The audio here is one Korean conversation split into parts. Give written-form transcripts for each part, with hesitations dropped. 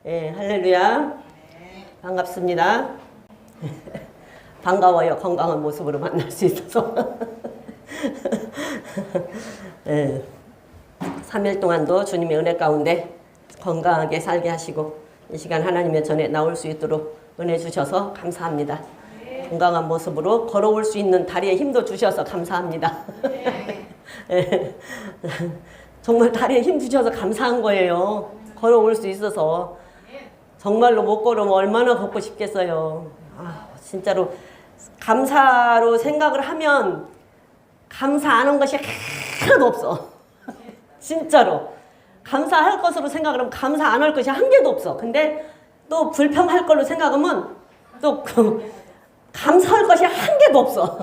예, 할렐루야. 반갑습니다. 반가워요. 건강한 모습으로 만날 수 있어서. 예, 3일 동안도 주님의 은혜 가운데 건강하게 살게 하시고 이 시간 하나님의 전에 나올 수 있도록 은혜 주셔서 감사합니다. 건강한 모습으로 걸어올 수 있는 다리에 힘도 주셔서 감사합니다. 예, 정말 다리에 힘 주셔서 감사한 거예요. 걸어올 수 있어서. 정말로 못 걸으면 얼마나 걷고 싶겠어요. 진짜로 감사로 생각을 하면 감사하는 것이 하나도 없어. 진짜로. 감사할 것으로 생각을 하면 감사 안 할 것이 한 개도 없어. 근데 또 불평할 걸로 생각하면 또 감사할 것이 한 개도 없어.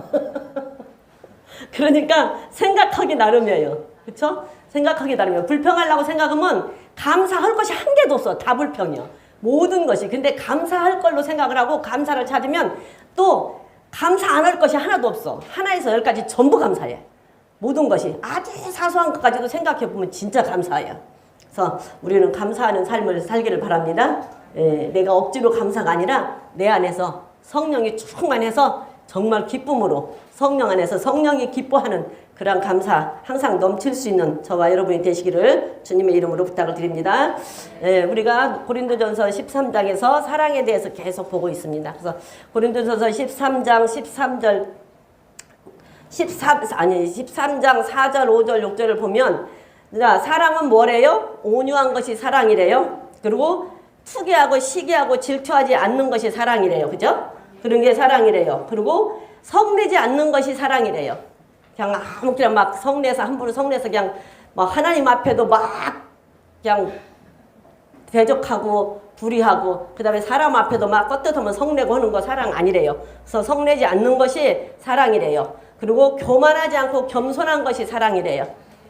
그러니까 생각하기 나름이에요. 그렇죠? 생각하기 나름이에요. 불평하려고 생각하면 감사할 것이 한 개도 없어. 다 불평이야. 모든 것이. 근데 감사할 걸로 생각을 하고 감사를 찾으면 또 감사 안 할 것이 하나도 없어. 하나에서 열까지 전부 감사해. 모든 것이. 아주 사소한 것까지도 생각해 보면 진짜 감사해요. 그래서 우리는 감사하는 삶을 살기를 바랍니다. 예, 내가 억지로 감사가 아니라 내 안에서 성령이 충만해서 정말 기쁨으로 성령 안에서 성령이 기뻐하는 그런 감사 항상 넘칠 수 있는 저와 여러분이 되시기를 주님의 이름으로 부탁을 드립니다. 예, 우리가 고린도전서 13장에서 사랑에 대해서 계속 보고 있습니다. 그래서 고린도전서 13장 13절 13장 4절 5절 6절을 보면 자, 사랑은 뭐래요? 온유한 것이 사랑이래요. 그리고 투기하고 시기하고 질투하지 않는 것이 사랑이래요. 그죠? 그런 게 사랑이래요. 그리고 성내지 않는 것이 사랑이래요. 그냥 아무렇게나 막 성내서 함부로 성내서 그냥 막 하나님 앞에도 막 그냥 대적하고 불의하고 그 다음에 사람 앞에도 막 껐듯하면 성내고 하는 거 사랑 아니래요. 그래서 성내지 않는 것이 사랑이래요. 그리고 교만하지 않고 겸손한 것이 사랑이래요.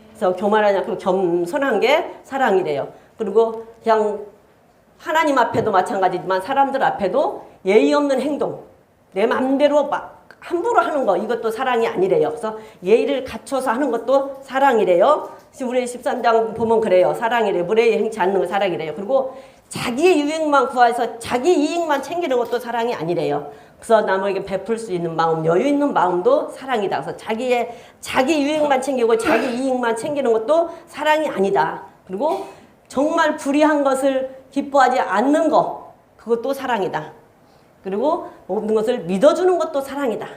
그래서 교만하지 않고 겸손한 게 사랑이래요. 그리고 그냥 하나님 앞에도 마찬가지지만 사람들 앞에도 예의 없는 행동, 내 맘대로 막 함부로 하는 거 이것도 사랑이 아니래요. 그래서 예의를 갖춰서 하는 것도 사랑이래요. 우리 13장 보면 그래요. 사랑이래요. 무례히 행치 않는 거 사랑이래요. 그리고 자기의 유익만 구해서 자기 이익만 챙기는 것도 사랑이 아니래요. 그래서 남에게 베풀 수 있는 마음, 여유 있는 마음도 사랑이다. 그래서 자기 유익만 챙기고 자기 이익만 챙기는 것도 사랑이 아니다. 그리고 정말 불의한 것을 기뻐하지 않는 거 그것도 사랑이다. 그리고 모든 것을 믿어주는 것도 사랑이다.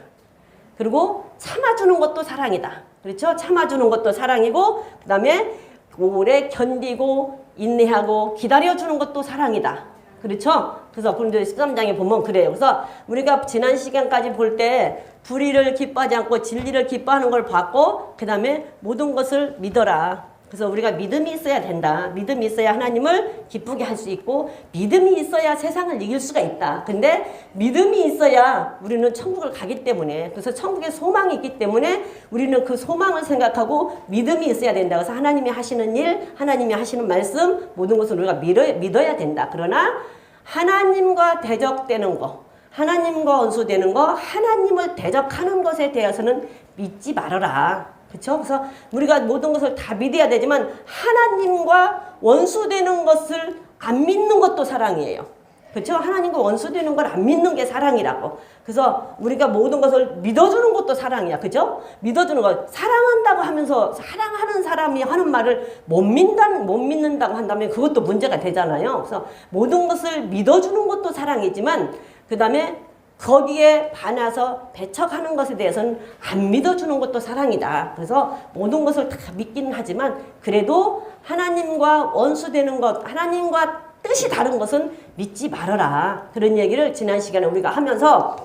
그리고 참아주는 것도 사랑이다. 그렇죠? 참아주는 것도 사랑이고 그 다음에 오래 견디고 인내하고 기다려주는 것도 사랑이다. 그렇죠? 그래서 고린도 13장에 보면 그래요. 그래서 우리가 지난 시간까지 볼 때 불의를 기뻐하지 않고 진리를 기뻐하는 걸 봤고 그 다음에 모든 것을 믿어라. 그래서 우리가 믿음이 있어야 된다. 믿음이 있어야 하나님을 기쁘게 할 수 있고 믿음이 있어야 세상을 이길 수가 있다. 근데 믿음이 있어야 우리는 천국을 가기 때문에 그래서 천국에 소망이 있기 때문에 우리는 그 소망을 생각하고 믿음이 있어야 된다. 그래서 하나님이 하시는 일, 하나님이 하시는 말씀 모든 것을 우리가 믿어야 된다. 그러나 하나님과 대적되는 거, 하나님과 원수되는 거, 하나님을 대적하는 것에 대해서는 믿지 말아라. 그렇죠? 그래서 우리가 모든 것을 다 믿어야 되지만 하나님과 원수되는 것을 안 믿는 것도 사랑이에요. 그렇죠? 하나님과 원수되는 걸 안 믿는 게 사랑이라고. 그래서 우리가 모든 것을 믿어주는 것도 사랑이야. 그죠? 믿어주는 것. 사랑한다고 하면서 사랑하는 사람이 하는 말을 못 믿는다고 한다면 그것도 문제가 되잖아요. 그래서 모든 것을 믿어주는 것도 사랑이지만 그 다음에 거기에 반해서 배척하는 것에 대해서는 안 믿어주는 것도 사랑이다. 그래서 모든 것을 다 믿기는 하지만 그래도 하나님과 원수되는 것, 하나님과 뜻이 다른 것은 믿지 말아라. 그런 얘기를 지난 시간에 우리가 하면서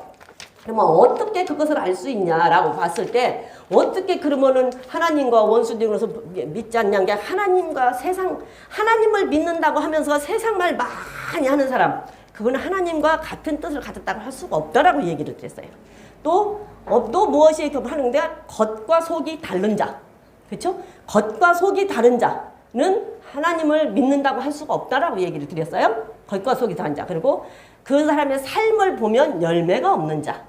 그러면 어떻게 그것을 알 수 있냐라고 봤을 때 어떻게 그러면은 하나님과 원수되는 것을 믿지 않냐는 게 하나님과 세상, 하나님을 믿는다고 하면서 세상 말 많이 하는 사람 그거는 하나님과 같은 뜻을 가졌다고 할 수가 없다라고 얘기를 드렸어요. 또 무엇이 하는데 겉과 속이 다른 자. 그렇죠? 겉과 속이 다른 자는 하나님을 믿는다고 할 수가 없다라고 얘기를 드렸어요. 겉과 속이 다른 자. 그리고 그 사람의 삶을 보면 열매가 없는 자.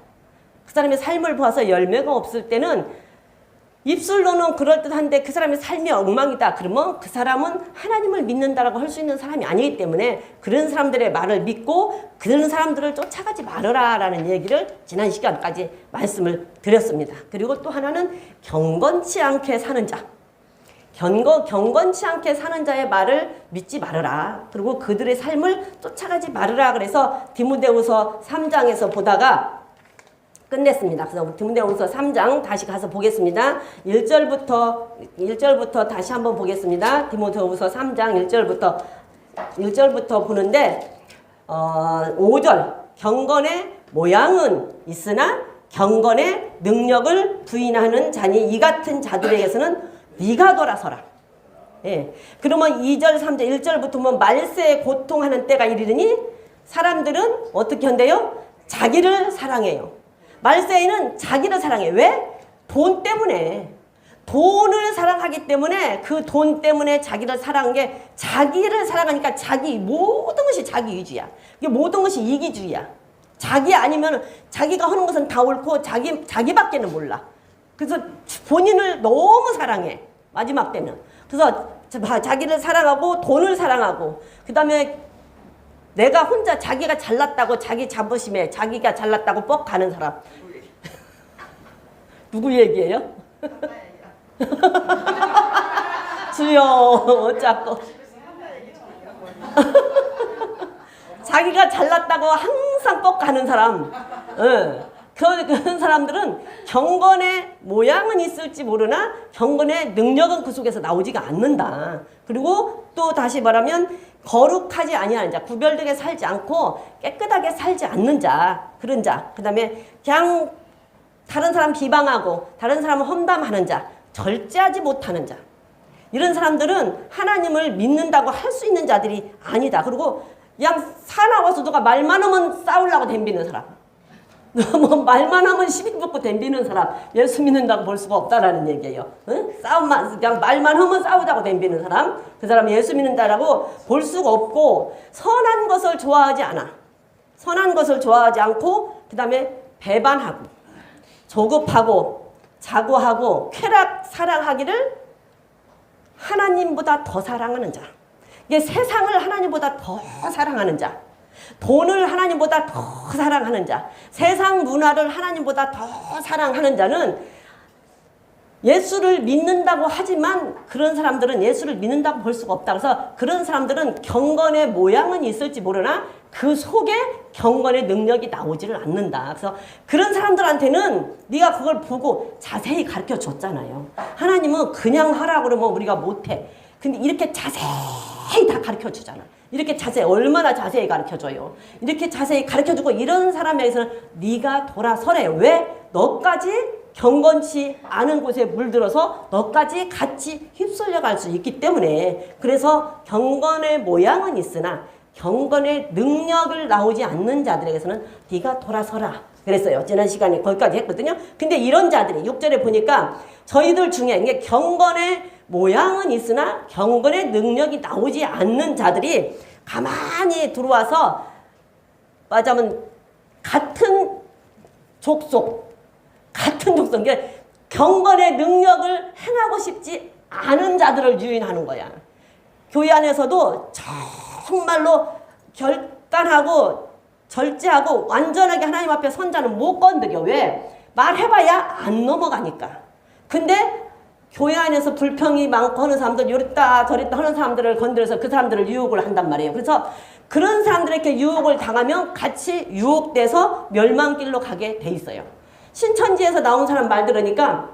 그 사람의 삶을 보아서 열매가 없을 때는 입술로는 그럴듯한데 그 사람의 삶이 엉망이다. 그러면 그 사람은 하나님을 믿는다라고 할 수 있는 사람이 아니기 때문에 그런 사람들의 말을 믿고 그런 사람들을 쫓아가지 말아라라는 얘기를 지난 시간까지 말씀을 드렸습니다. 그리고 또 하나는 경건치 않게 사는 자. 경건치 않게 사는 자의 말을 믿지 말아라. 그리고 그들의 삶을 쫓아가지 말아라. 그래서 디모데후서 3장에서 보다가 끝냈습니다. 그래서 디모데후서 3장 다시 가서 보겠습니다. 1절부터 다시 한번 보겠습니다. 디모데후서 3장 1절부터 보는데 5절 경건의 모양은 있으나 경건의 능력을 부인하는 자니 이 같은 자들에게서는 네가 돌아서라. 예. 그러면 2절, 3절, 1절부터 보면 말세에 고통하는 때가 이르니 사람들은 어떻게 한대요? 자기를 사랑해요. 말세에는 자기를 사랑해. 왜? 돈 때문에. 돈을 사랑하기 때문에 그 돈 때문에 자기를 사랑한 게 자기를 사랑하니까 모든 것이 자기 위주야. 이게 모든 것이 이기주의야. 자기 아니면 자기가 하는 것은 다 옳고 자기밖에는 몰라. 그래서 본인을 너무 사랑해. 마지막 때는. 그래서 자기를 사랑하고 돈을 사랑하고 그 다음에 내가 혼자 자기가 잘났다고 자기 자부심에 자기가 잘났다고 뻑 가는 사람. 누구 얘기예요? 주여 어쩌고 자기가 잘났다고 항상 뻑 가는 사람. 그런 사람들은 경건의 모양은 있을지 모르나 경건의 능력은 그 속에서 나오지가 않는다. 그리고 또 다시 말하면 거룩하지 아니하는 자, 구별되게 살지 않고 깨끗하게 살지 않는 자, 그런 자. 그 다음에 그냥 다른 사람 비방하고 다른 사람을 험담하는 자, 절제하지 못하는 자. 이런 사람들은 하나님을 믿는다고 할 수 있는 자들이 아니다. 그리고 그냥 사나워서 누가 말만 하면 싸우려고 덤비는 사람. 뭐 말만 하면 시비 붙고 덤비는 사람, 예수 믿는다고 볼 수가 없다라는 얘기예요. 응? 그냥 말만 하면 싸우자고 덤비는 사람, 그 사람 예수 믿는다라고 볼 수가 없고 선한 것을 좋아하지 않아. 선한 것을 좋아하지 않고 그 다음에 배반하고 조급하고 자고하고 쾌락 사랑하기를 하나님보다 더 사랑하는 자. 이게 세상을 하나님보다 더 사랑하는 자. 돈을 하나님보다 더 사랑하는 자, 세상 문화를 하나님보다 더 사랑하는 자는 예수를 믿는다고 하지만 그런 사람들은 예수를 믿는다고 볼 수가 없다. 그래서 그런 사람들은 경건의 모양은 있을지 모르나 그 속에 경건의 능력이 나오지를 않는다. 그래서 그런 사람들한테는 네가 그걸 보고 자세히 가르쳐 줬잖아요. 하나님은 그냥 하라고 그러면 우리가 못해. 근데 이렇게 자세히 다 가르쳐 주잖아. 이렇게 얼마나 자세히 가르쳐줘요. 이렇게 자세히 가르쳐주고 이런 사람에게서는 네가 돌아서래. 왜? 너까지 경건치 않은 곳에 물들어서 너까지 같이 휩쓸려 갈 수 있기 때문에. 그래서 경건의 모양은 있으나 경건의 능력을 나오지 않는 자들에게서는 네가 돌아서라. 그랬어요. 지난 시간에 거기까지 했거든요. 근데 이런 자들이 6절에 보니까 저희들 중에 이게 경건의 모양은 있으나 경건의 능력이 나오지 않는 자들이 가만히 들어와서 말하자면 같은 족속, 이게 경건의 능력을 행하고 싶지 않은 자들을 유인하는 거야. 교회 안에서도 정말로 결단하고 절제하고 완전하게 하나님 앞에 선 자는 못 건드려. 왜? 말해봐야 안 넘어가니까. 근데 교회 안에서 불평이 많고 하는 사람들, 요랬다 저랬다 하는 사람들을 건드려서 그 사람들을 유혹을 한단 말이에요. 그래서 그런 사람들에게 유혹을 당하면 같이 유혹돼서 멸망길로 가게 돼 있어요. 신천지에서 나온 사람 말 들으니까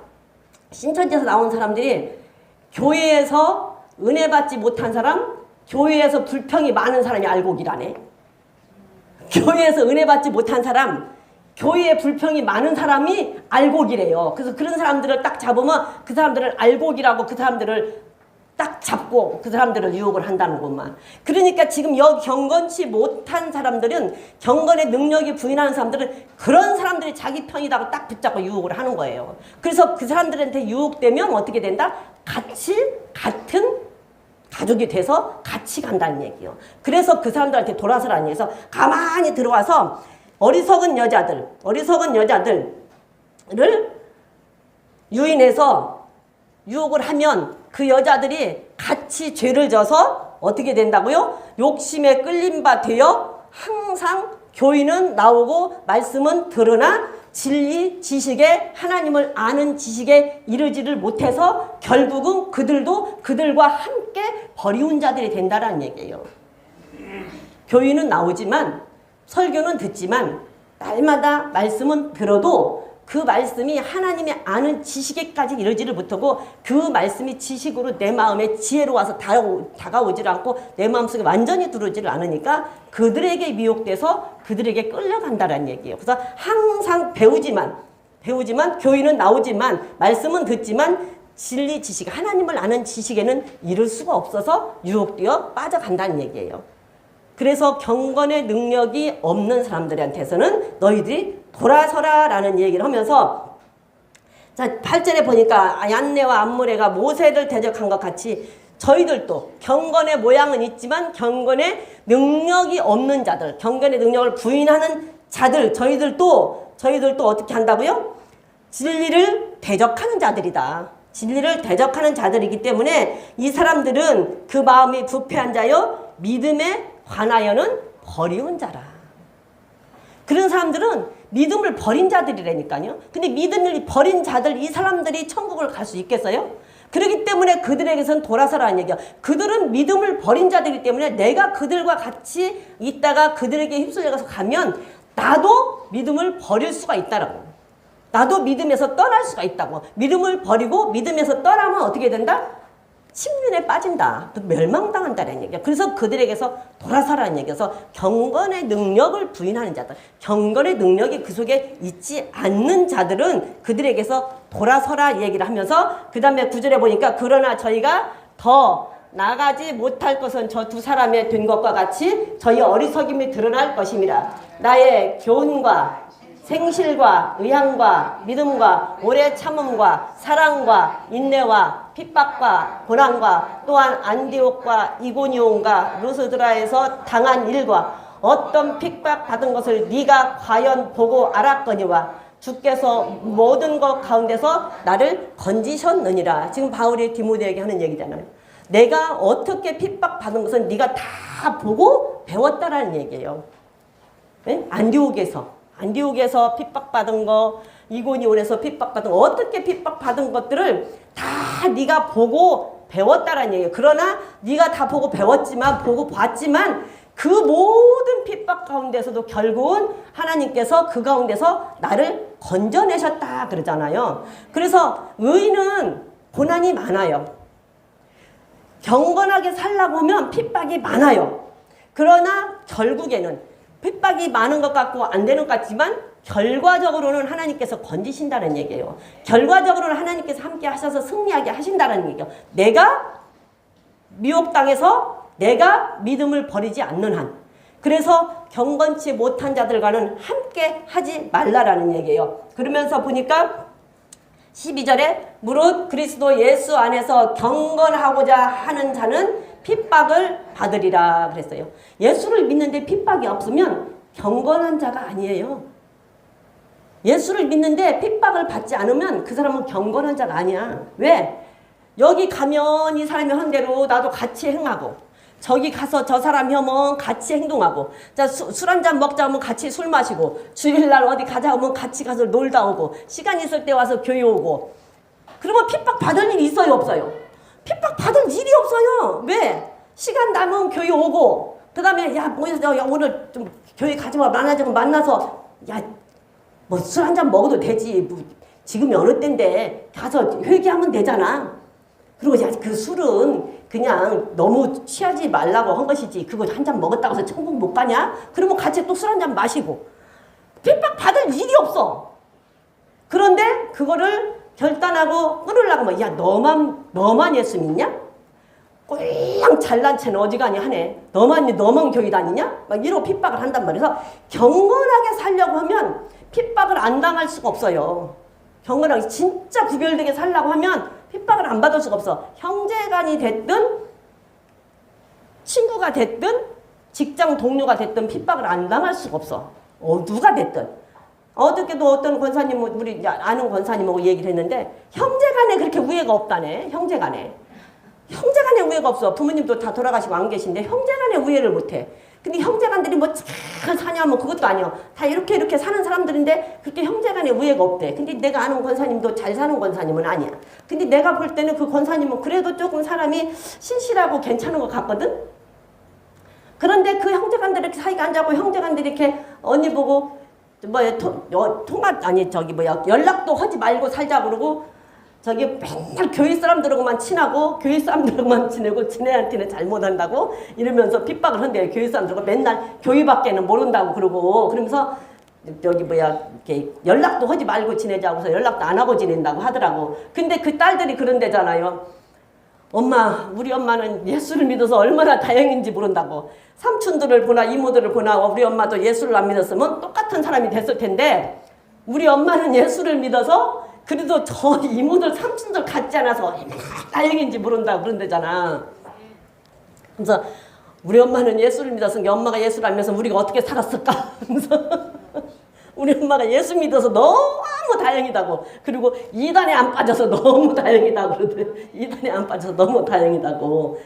신천지에서 나온 사람들이 교회에서 은혜 받지 못한 사람, 교회에서 불평이 많은 사람이 알곡이라네. 교회에서 은혜 받지 못한 사람, 교회에 불평이 많은 사람이 알곡이래요. 그래서 그런 사람들을 딱 잡으면 그 사람들을 알곡이라고 그 사람들을 딱 잡고 그 사람들을 유혹을 한다는 것만. 그러니까 지금 여기 경건치 못한 사람들은, 경건의 능력이 부인하는 사람들은 그런 사람들이 자기 편이라고 딱 붙잡고 유혹을 하는 거예요. 그래서 그 사람들한테 유혹되면 어떻게 된다? 같은 가족이 돼서 같이 간다는 얘기예요. 그래서 그 사람들한테 돌아서라는 얘기에서 가만히 들어와서 어리석은 여자들을 유인해서 유혹을 하면 그 여자들이 같이 죄를 져서 어떻게 된다고요? 욕심에 끌린 바 되어 항상 교인은 나오고 말씀은 들으나 진리 지식에 하나님을 아는 지식에 이르지를 못해서 결국은 그들도 그들과 함께 버리운 자들이 된다는 얘기예요. 교인은 나오지만 설교는 듣지만 날마다 말씀은 들어도 그 말씀이 하나님의 아는 지식에까지 이르지를 못하고 그 말씀이 지식으로 내 마음에 지혜로 와서 다가오질 않고 내 마음속에 완전히 들어오지를 않으니까 그들에게 미혹돼서 그들에게 끌려간다는 얘기예요. 그래서 항상 배우지만 교인은 나오지만 말씀은 듣지만 진리 지식, 하나님을 아는 지식에는 이를 수가 없어서 유혹되어 빠져간다는 얘기예요. 그래서 경건의 능력이 없는 사람들한테서는 너희들이 돌아서라 라는 얘기를 하면서 자 8절에 보니까 얀네와 암므레가 모세를 대적한 것 같이 저희들도 경건의 모양은 있지만 경건의 능력이 없는 자들, 경건의 능력을 부인하는 자들, 저희들도 어떻게 한다고요? 진리를 대적하는 자들이다. 진리를 대적하는 자들이기 때문에 이 사람들은 그 마음이 부패한 자여 믿음에 관하여는 버리운 자라. 그런 사람들은 믿음을 버린 자들이라니까요. 근데 믿음을 버린 자들, 이 사람들이 천국을 갈 수 있겠어요? 그렇기 때문에 그들에게선 돌아서라는 얘기야. 그들은 믿음을 버린 자들이기 때문에 내가 그들과 같이 있다가 그들에게 휩쓸려가서 가면 나도 믿음을 버릴 수가 있다라고. 나도 믿음에서 떠날 수가 있다고. 믿음을 버리고 믿음에서 떠나면 어떻게 된다? 침륜에 빠진다. 멸망당한다는 얘기야. 그래서 그들에게서 돌아서라는 얘기여서 경건의 능력을 부인하는 자들, 경건의 능력이 그 속에 있지 않는 자들은 그들에게서 돌아서라 얘기를 하면서 그 다음에 9절에 보니까 그러나 저희가 더 나가지 못할 것은 저 두 사람의 된 것과 같이 저희 어리석임이 드러날 것임이라. 나의 교훈과 생실과 의향과 믿음과 오래 참음과 사랑과 인내와 핍박과 고난과 또한 안디옥과 이고니온과 루스드라에서 당한 일과 어떤 핍박 받은 것을 네가 과연 보고 알았거니와 주께서 모든 것 가운데서 나를 건지셨느니라. 지금 바울이 디모데에게 하는 얘기잖아요. 내가 어떻게 핍박 받은 것은 네가 다 보고 배웠다라는 얘기예요. 네? 안디옥에서 핍박받은 거, 이고니온에서 핍박받은 거, 어떻게 핍박받은 것들을 다 네가 보고 배웠다라는 얘기예요. 그러나 네가 다 보고 배웠지만, 보고 봤지만 그 모든 핍박 가운데서도 결국은 하나님께서 그 가운데서 나를 건져내셨다 그러잖아요. 그래서 의인은 고난이 많아요. 경건하게 살라고 하면 핍박이 많아요. 그러나 결국에는 핍박이 많은 것 같고 안 되는 것 같지만 결과적으로는 하나님께서 건지신다는 얘기예요. 결과적으로는 하나님께서 함께 하셔서 승리하게 하신다는 얘기예요. 내가 미혹당해서 내가 믿음을 버리지 않는 한. 그래서 경건치 못한 자들과는 함께 하지 말라라는 얘기예요. 그러면서 보니까 12절에 무릇 그리스도 예수 안에서 경건하고자 하는 자는 핍박을 받으리라 그랬어요. 예수를 믿는데 핍박이 없으면 경건한 자가 아니에요. 예수를 믿는데 핍박을 받지 않으면 그 사람은 경건한 자가 아니야. 왜? 여기 가면 이 사람이 한 대로 나도 같이 행하고 저기 가서 저 사람이 하면 같이 행동하고 자 술 한잔 먹자 하면 같이 술 마시고 주일날 어디 가자 하면 같이 가서 놀다 오고 시간 있을 때 와서 교회 오고 그러면 핍박 받을 일이 있어요 없어요? 핍박 받을 일이 없어요. 왜? 시간 남으면 교회 오고 그 다음에 야 오늘 좀 교회 가지 마 만나자고 만나서 야 뭐 술 한잔 먹어도 되지 뭐 지금이 어느 때인데 가서 회개하면 되잖아. 그리고 야 그 술은 그냥 너무 취하지 말라고 한 것이지 그거 한 잔 먹었다고 해서 천국 못 가냐? 그러면 같이 또 술 한 잔 마시고 핍박 받을 일이 없어. 그런데 그거를 결단하고 끊으려고 하면 야 너만 예수 믿냐? 꼴랑 잘난 채는 어지간히 하네. 너만 교회 다니냐? 막 이러고 핍박을 한단 말이에요. 경건하게 살려고 하면 핍박을 안 당할 수가 없어요. 경건하게 진짜 구별되게 살려고 하면 핍박을 안 받을 수가 없어. 형제간이 됐든 친구가 됐든 직장 동료가 됐든 핍박을 안 당할 수가 없어. 누가 됐든. 어저께도 어떤 권사님, 우리 아는 권사님하고 얘기를 했는데 형제간에 그렇게 우애가 없다네. 형제간에 우애가 없어. 부모님도 다 돌아가시고 안 계신데 형제간에 우애를 못해. 근데 형제간들이 뭐 잘 사냐면 그것도 아니야. 다 이렇게 사는 사람들인데 그렇게 형제간에 우애가 없대. 근데 내가 아는 권사님도 잘 사는 권사님은 아니야. 근데 내가 볼 때는 그 권사님은 그래도 조금 사람이 신실하고 괜찮은 것 같거든. 그런데 그 형제간들이 이렇게 사이가 안 좋고 형제간들이 이렇게 언니 보고 연락도 하지 말고 살자 그러고 저기 맨날 교회 사람들하고만 친하고 교회 사람들하고만 지내고 지네한테는 잘못한다고 이러면서 핍박을 한대요. 교회 사람들하고 맨날 교회밖에는 모른다고 그러고 그러면서 이렇게 연락도 하지 말고 지내자고서 연락도 안 하고 지낸다고 하더라고. 근데 그 딸들이 그런데잖아요. 엄마, 우리 엄마는 예수를 믿어서 얼마나 다행인지 모른다고. 삼촌들을 보나 이모들을 보나 우리 엄마도 예수를 안 믿었으면 똑같은 사람이 됐을 텐데 우리 엄마는 예수를 믿어서 그래도 저 이모들 삼촌들 같지 않아서 얼마나 다행인지 모른다고 그런대잖아. 그래서 우리 엄마는 예수를 믿었으니까 엄마가 예수를 안 믿어서 우리가 어떻게 살았을까 하면서 우리 엄마가 예수 믿어서 너무 다행이다고. 그리고 이단에 안 빠져서 너무 다행이다고 그러더래. 이단에 안 빠져서 너무 다행이다고.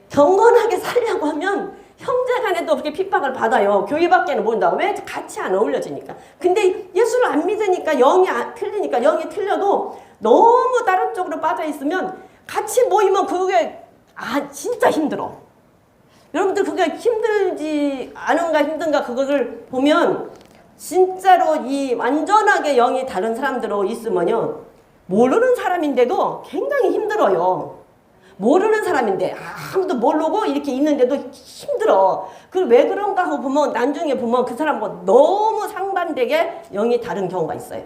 경건하게 살려고 하면 형제간에도 그렇게 핍박을 받아요. 교회밖에는 모른다고. 왜? 같이 안 어울려지니까. 근데 예수를 안 믿으니까 영이 틀리니까 영이 틀려도 너무 다른 쪽으로 빠져 있으면 같이 모이면 그게 진짜 힘들어. 여러분들 그게 힘들지 않은가 힘든가 그거를 보면 진짜로 이 완전하게 영이 다른 사람들하고 있으면요. 모르는 사람인데도 굉장히 힘들어요. 모르는 사람인데 아무도 모르고 이렇게 있는데도 힘들어. 그 왜 그런가 하고 보면 나중에 보면 그 사람과 너무 상반되게 영이 다른 경우가 있어요.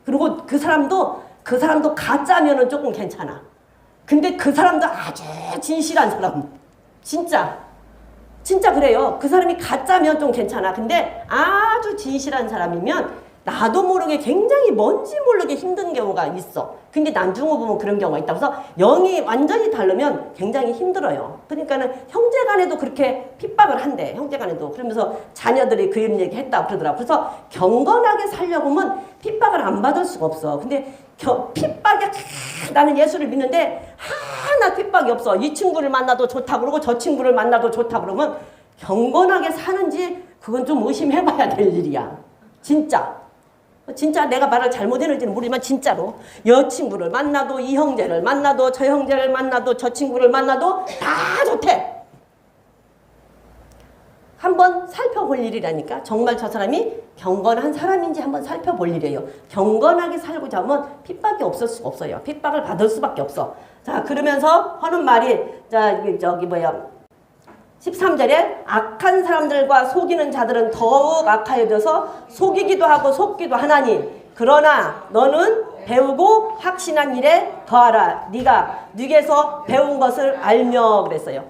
그리고 그 사람도 가짜면은 조금 괜찮아. 근데 그 사람도 아주 진실한 사람. 진짜 그래요. 그 사람이 가짜면 좀 괜찮아. 근데 아주 진실한 사람이면 나도 모르게 굉장히 뭔지 모르게 힘든 경우가 있어. 근데 나중에 보면 그런 경우가 있다고 해서 영이 완전히 다르면 굉장히 힘들어요. 그러니까는 형제간에도 그렇게 핍박을 한대. 형제간에도. 그러면서 자녀들이 그런 얘기 했다고 그러더라고. 그래서 경건하게 살려고 하면 핍박을 안 받을 수가 없어. 근데 핍박이 나는 예수를 믿는데 하나 핍박이 없어. 이 친구를 만나도 좋다 그러고 저 친구를 만나도 좋다 그러면 경건하게 사는지 그건 좀 의심해봐야 될 일이야. 진짜 내가 말을 잘못했는지는 모르지만 진짜로 여 친구를 만나도 이 형제를 만나도 저 형제를 만나도 저 친구를 만나도 다 좋대. 한번 살펴볼 일이라니까. 정말 저 사람이 경건한 사람인지 한번 살펴볼 일이에요. 경건하게 살고자 하면 핍박이 없을 수가 없어요. 핍박을 받을 수밖에 없어. 자, 그러면서 하는 말이 13절에 악한 사람들과 속이는 자들은 더욱 악하여져서 속이기도 하고 속기도 하나니 그러나 너는 배우고 확신한 일에 더하라. 네가 네게서 배운 것을 알며 그랬어요.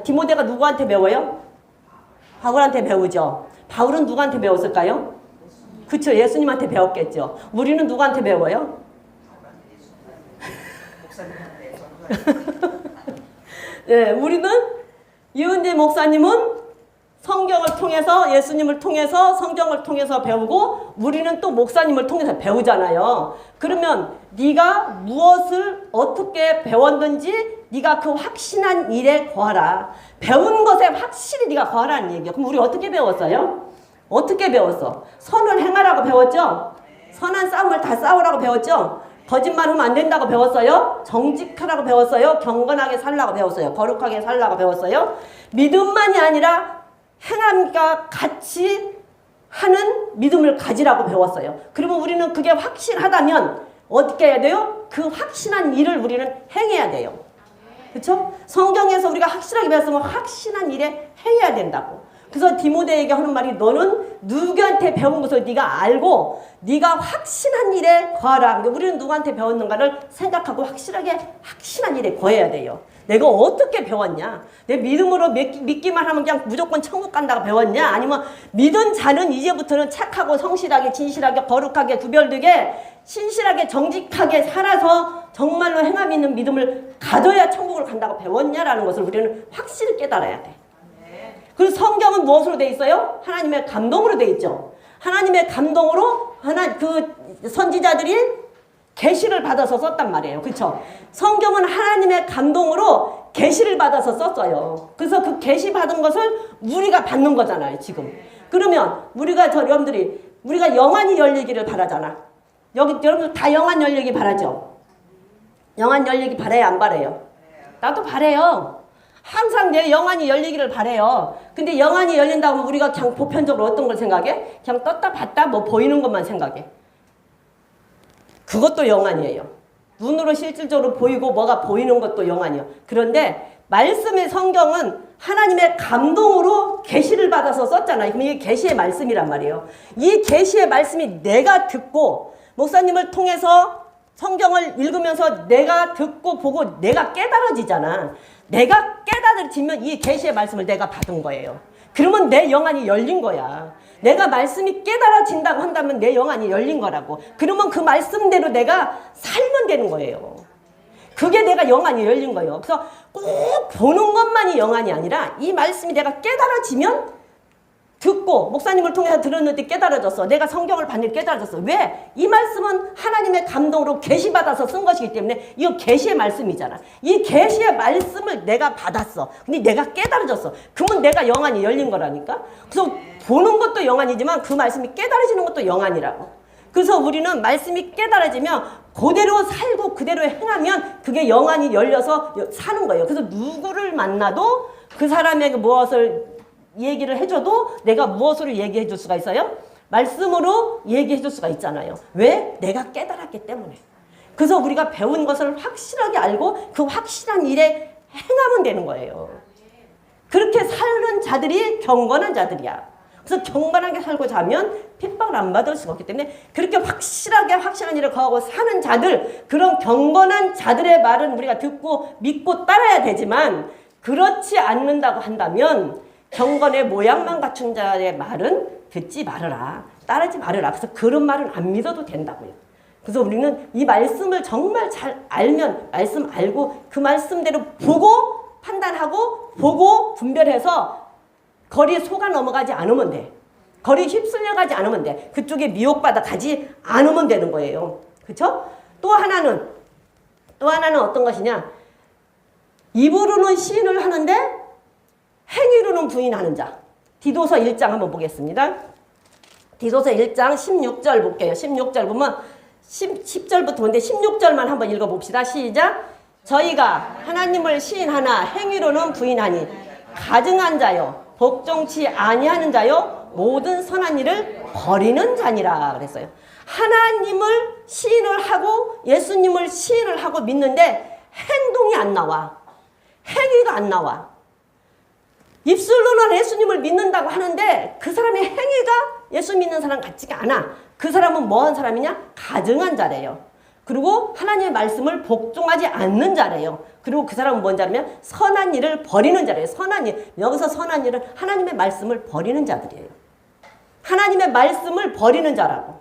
디모데가 누구한테 배워요? 바울한테 배우죠. 바울은 누구한테 배웠을까요? 그렇죠. 예수님한테 배웠겠죠. 우리는 누구한테 배워요? 네, 우리는 이은재 목사님은 성경을 통해서 예수님을 통해서 성경을 통해서 배우고 우리는 또 목사님을 통해서 배우잖아요. 그러면 네가 무엇을 어떻게 배웠는지 네가 그 확신한 일에 거하라. 배운 것에 확실히 네가 거하라는 얘기예요. 그럼 우리 어떻게 배웠어요? 어떻게 배웠어? 선을 행하라고 배웠죠? 선한 싸움을 다 싸우라고 배웠죠? 거짓말하면 안 된다고 배웠어요? 정직하라고 배웠어요? 경건하게 살라고 배웠어요? 거룩하게 살라고 배웠어요? 믿음만이 아니라 행함과 같이 하는 믿음을 가지라고 배웠어요. 그러면 우리는 그게 확실하다면 어떻게 해야 돼요? 그 확신한 일을 우리는 행해야 돼요. 그렇죠? 성경에서 우리가 확실하게 배웠으면 확신한 일에 행해야 된다고. 그래서 디모데에게 하는 말이 너는 누구한테 배운 것을 네가 알고 네가 확신한 일에 거하라. 우리는 누구한테 배웠는가를 생각하고 확신한 일에 거해야 돼요. 내가 어떻게 배웠냐? 내 믿음으로 믿기만 하면 그냥 무조건 천국 간다고 배웠냐? 아니면 믿은 자는 이제부터는 착하고 성실하게 진실하게 거룩하게 구별되게 신실하게 정직하게 살아서 정말로 행함 있는 믿음을 가져야 천국을 간다고 배웠냐라는 것을 우리는 확실히 깨달아야 돼. 그리고 성경은 무엇으로 돼 있어요? 하나님의 감동으로 돼 있죠. 하나님의 감동으로 그 선지자들이 계시를 받아서 썼단 말이에요. 그렇죠? 성경은 하나님의 감동으로 계시를 받아서 썼어요. 그래서 그 계시 받은 것을 우리가 받는 거잖아요, 지금. 그러면 우리가 영안이 열리기를 바라잖아. 여러분들 다 영안 열리기 바라죠? 영안 열리기 바라요, 안 바라요? 나도 바라요. 항상 내 영안이 열리기를 바라요. 근데 영안이 열린다고 하면 우리가 그냥 보편적으로 어떤 걸 생각해? 그냥 떴다 봤다 뭐 보이는 것만 생각해. 그것도 영안이에요. 눈으로 실질적으로 보이고 뭐가 보이는 것도 영안이에요. 그런데 말씀의 성경은 하나님의 감동으로 계시를 받아서 썼잖아요. 그럼 이게 계시의 말씀이란 말이에요. 이 계시의 말씀이 내가 듣고 목사님을 통해서 성경을 읽으면서 내가 듣고 보고 내가 깨달아지잖아. 내가 깨달아지면 이 계시의 말씀을 내가 받은 거예요. 그러면 내 영안이 열린 거야. 내가 말씀이 깨달아진다고 한다면 내 영안이 열린 거라고. 그러면 그 말씀대로 내가 살면 되는 거예요. 그게 내가 영안이 열린 거예요. 그래서 꼭 보는 것만이 영안이 아니라 이 말씀이 내가 깨달아지면 듣고 목사님을 통해서 들었는데 깨달아졌어. 내가 성경을 봤는데 깨달아졌어. 왜? 이 말씀은 하나님의 감동으로 계시받아서 쓴 것이기 때문에 이거 계시의 말씀이잖아. 이 계시의 말씀을 내가 받았어. 근데 내가 깨달아졌어. 그러면 내가 영안이 열린 거라니까. 그래서 보는 것도 영안이지만 그 말씀이 깨달아지는 것도 영안이라고. 그래서 우리는 말씀이 깨달아지면 그대로 살고 그대로 행하면 그게 영안이 열려서 사는 거예요. 그래서 누구를 만나도 그 사람에게 무엇을 얘기를 해줘도 내가 무엇으로 얘기해 줄 수가 있어요? 말씀으로 얘기해 줄 수가 있잖아요. 왜? 내가 깨달았기 때문에. 그래서 우리가 배운 것을 확실하게 알고 그 확실한 일에 행하면 되는 거예요. 그렇게 사는 자들이 경건한 자들이야. 그래서 경건하게 살고자 하면 핍박을 안 받을 수가 없기 때문에 그렇게 확실한 일을 거하고 사는 자들, 그런 경건한 자들의 말은 우리가 듣고 믿고 따라야 되지만 그렇지 않는다고 한다면 경건의 모양만 갖춘 자의 말은 듣지 말아라. 따르지 말아라. 그래서 그런 말은 안 믿어도 된다고요. 그래서 우리는 이 말씀을 정말 잘 알면 말씀 알고 그 말씀대로 보고 판단하고 보고 분별해서 거리에 속아 넘어가지 않으면 돼. 거리에 휩쓸려 가지 않으면 돼. 그쪽에 미혹받아 가지 않으면 되는 거예요. 그렇죠? 또 하나는 어떤 것이냐? 입으로는 시인을 하는데 행위로는 부인하는 자. 디도서 1장 한번 보겠습니다. 디도서 1장 16절 볼게요. 16절 보면 10절부터 보는데 16절만 한번 읽어봅시다. 시작. 저희가 하나님을 시인하나 행위로는 부인하니 가증한 자요 복종치 아니하는 자요 모든 선한 일을 버리는 자니라 그랬어요. 하나님을 시인을 하고 예수님을 시인을 하고 믿는데 행동이 안 나와. 행위가 안 나와. 입술로는 예수님을 믿는다고 하는데 그 사람의 행위가 예수 믿는 사람 같지가 않아. 그 사람은 뭐한 사람이냐? 가증한 자래요. 그리고 하나님의 말씀을 복종하지 않는 자래요. 그리고 그 사람은 뭔 자냐면 선한 일을 버리는 자래요. 선한 일. 여기서 선한 일은 하나님의 말씀을 버리는 자들이에요. 하나님의 말씀을 버리는 자라고.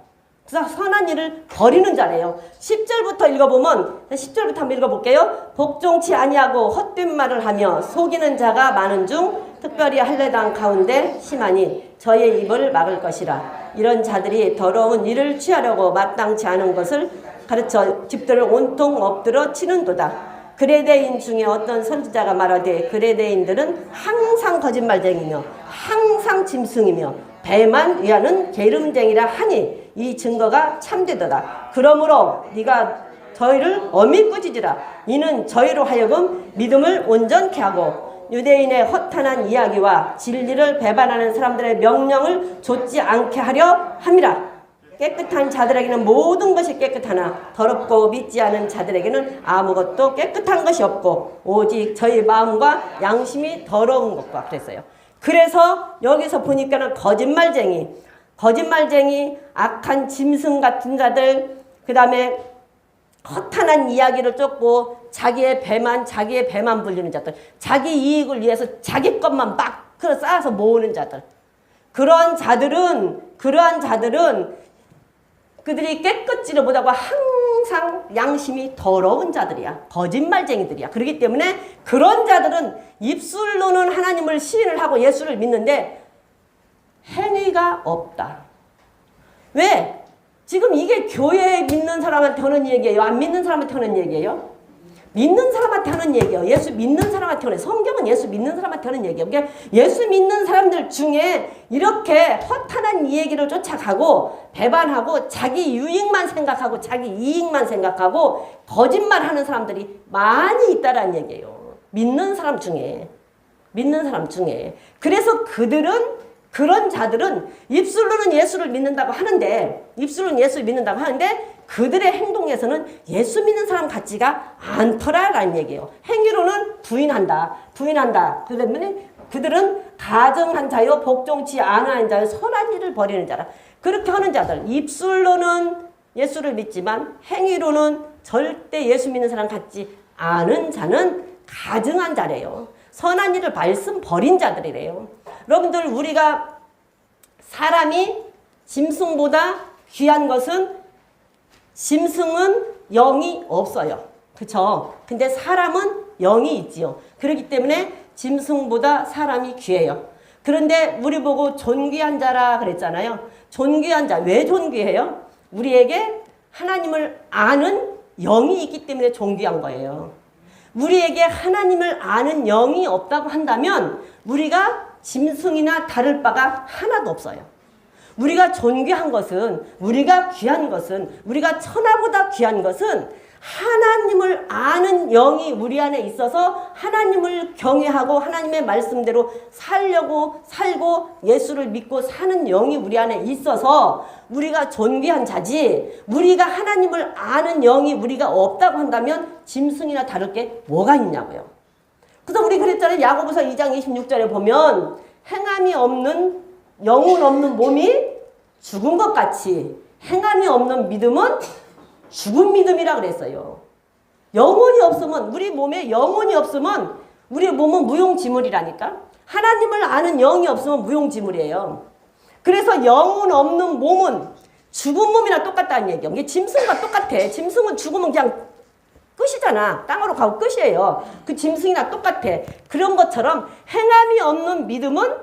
그래서 선한 일을 버리는 자래요. 10절부터 읽어보면 10절부터 한번 읽어볼게요. 복종치 아니하고 헛된 말을 하며 속이는 자가 많은 중 특별히 할례당 가운데 심하니 저의 입을 막을 것이라. 이런 자들이 더러운 일을 취하려고 마땅치 않은 것을 가르쳐 집들을 온통 엎드려 치는도다. 그레데인 중에 어떤 선지자가 말하되 그레데인들은 항상 거짓말쟁이며 항상 짐승이며 배만 위하는 게으름쟁이라 하니 이 증거가 참되도다. 그러므로 네가 저희를 엄히 꾸짖으라. 이는 저희로 하여금 믿음을 온전케 하고 유대인의 허탄한 이야기와 진리를 배반하는 사람들의 명령을 좇지 않게 하려 함이라. 깨끗한 자들에게는 모든 것이 깨끗하나 더럽고 믿지 않은 자들에게는 아무것도 깨끗한 것이 없고 오직 저희 마음과 양심이 더러운 것과 그랬어요. 그래서 여기서 보니까는 거짓말쟁이, 악한 짐승 같은 자들, 그 다음에 허탄한 이야기를 쫓고 자기의 배만 불리는 자들, 자기 이익을 위해서 자기 것만 막 쌓아서 모으는 자들, 그러한 자들은 그들이 깨끗지를 못하고 항상 양심이 더러운 자들이야. 거짓말쟁이들이야. 그렇기 때문에 그런 자들은 입술로는 하나님을 시인을 하고 예수를 믿는데 행위가 없다. 왜? 지금 이게 교회 믿는 사람한테 하는 얘기예요? 안 믿는 사람한테 하는 얘기예요? 믿는 사람한테 하는 얘기예요. 예수 믿는 사람한테 하는, 성경은 예수 믿는 사람한테 하는 얘기예요. 그러니까 예수 믿는 사람들 중에 이렇게 허탄한 이 얘기를 쫓아가고 배반하고 자기 유익만 생각하고 자기 이익만 생각하고 거짓말하는 사람들이 많이 있다라는 얘기예요. 믿는 사람 중에. 그래서 그런 자들은 입술로는 예수를 믿는다고 하는데 그들의 행동에서는 예수 믿는 사람 같지가 않더라라는 얘기예요. 행위로는 부인한다. 그러면 그들은 가정한 자요 복종치 않은 자요 선한 일을 벌이는 자라. 그렇게 하는 자들, 입술로는 예수를 믿지만 행위로는 절대 예수 믿는 사람 같지 않은 자는 가증한 자래요. 선한 일을 말씀 버린 자들이래요. 여러분들, 우리가 사람이 짐승보다 귀한 것은, 짐승은 영이 없어요. 그쵸? 근데 사람은 영이 있지요. 그렇기 때문에 짐승보다 사람이 귀해요. 그런데 우리 보고 존귀한 자라 그랬잖아요. 존귀한 자, 왜 존귀해요? 우리에게 하나님을 아는 영이 있기 때문에 존귀한 거예요. 우리에게 하나님을 아는 영이 없다고 한다면 우리가 짐승이나 다를 바가 하나도 없어요. 우리가 존귀한 것은, 우리가 귀한 것은, 우리가 천하보다 귀한 것은 하나님을 아는 영이 우리 안에 있어서 하나님을 경외하고 하나님의 말씀대로 살고 예수를 믿고 사는 영이 우리 안에 있어서 우리가 존귀한 자지, 우리가 하나님을 아는 영이 우리가 없다고 한다면 짐승이나 다를 게 뭐가 있냐고요. 그래서 우리 그랬잖아요. 야고보서 2장 26절에 보면 행함이 없는, 영혼 없는 몸이 죽은 것 같이 행함이 없는 믿음은 죽은 믿음이라 그랬어요. 영혼이 없으면, 우리 몸에 영혼이 없으면 우리 몸은 무용지물이라니까. 하나님을 아는 영이 없으면 무용지물이에요. 그래서 영혼 없는 몸은 죽은 몸이랑 똑같다는 얘기예요. 이게 짐승과 똑같아. 짐승은 죽으면 그냥 끝이잖아. 땅으로 가고 끝이에요. 그 짐승이랑 똑같아. 그런 것처럼 행함이 없는 믿음은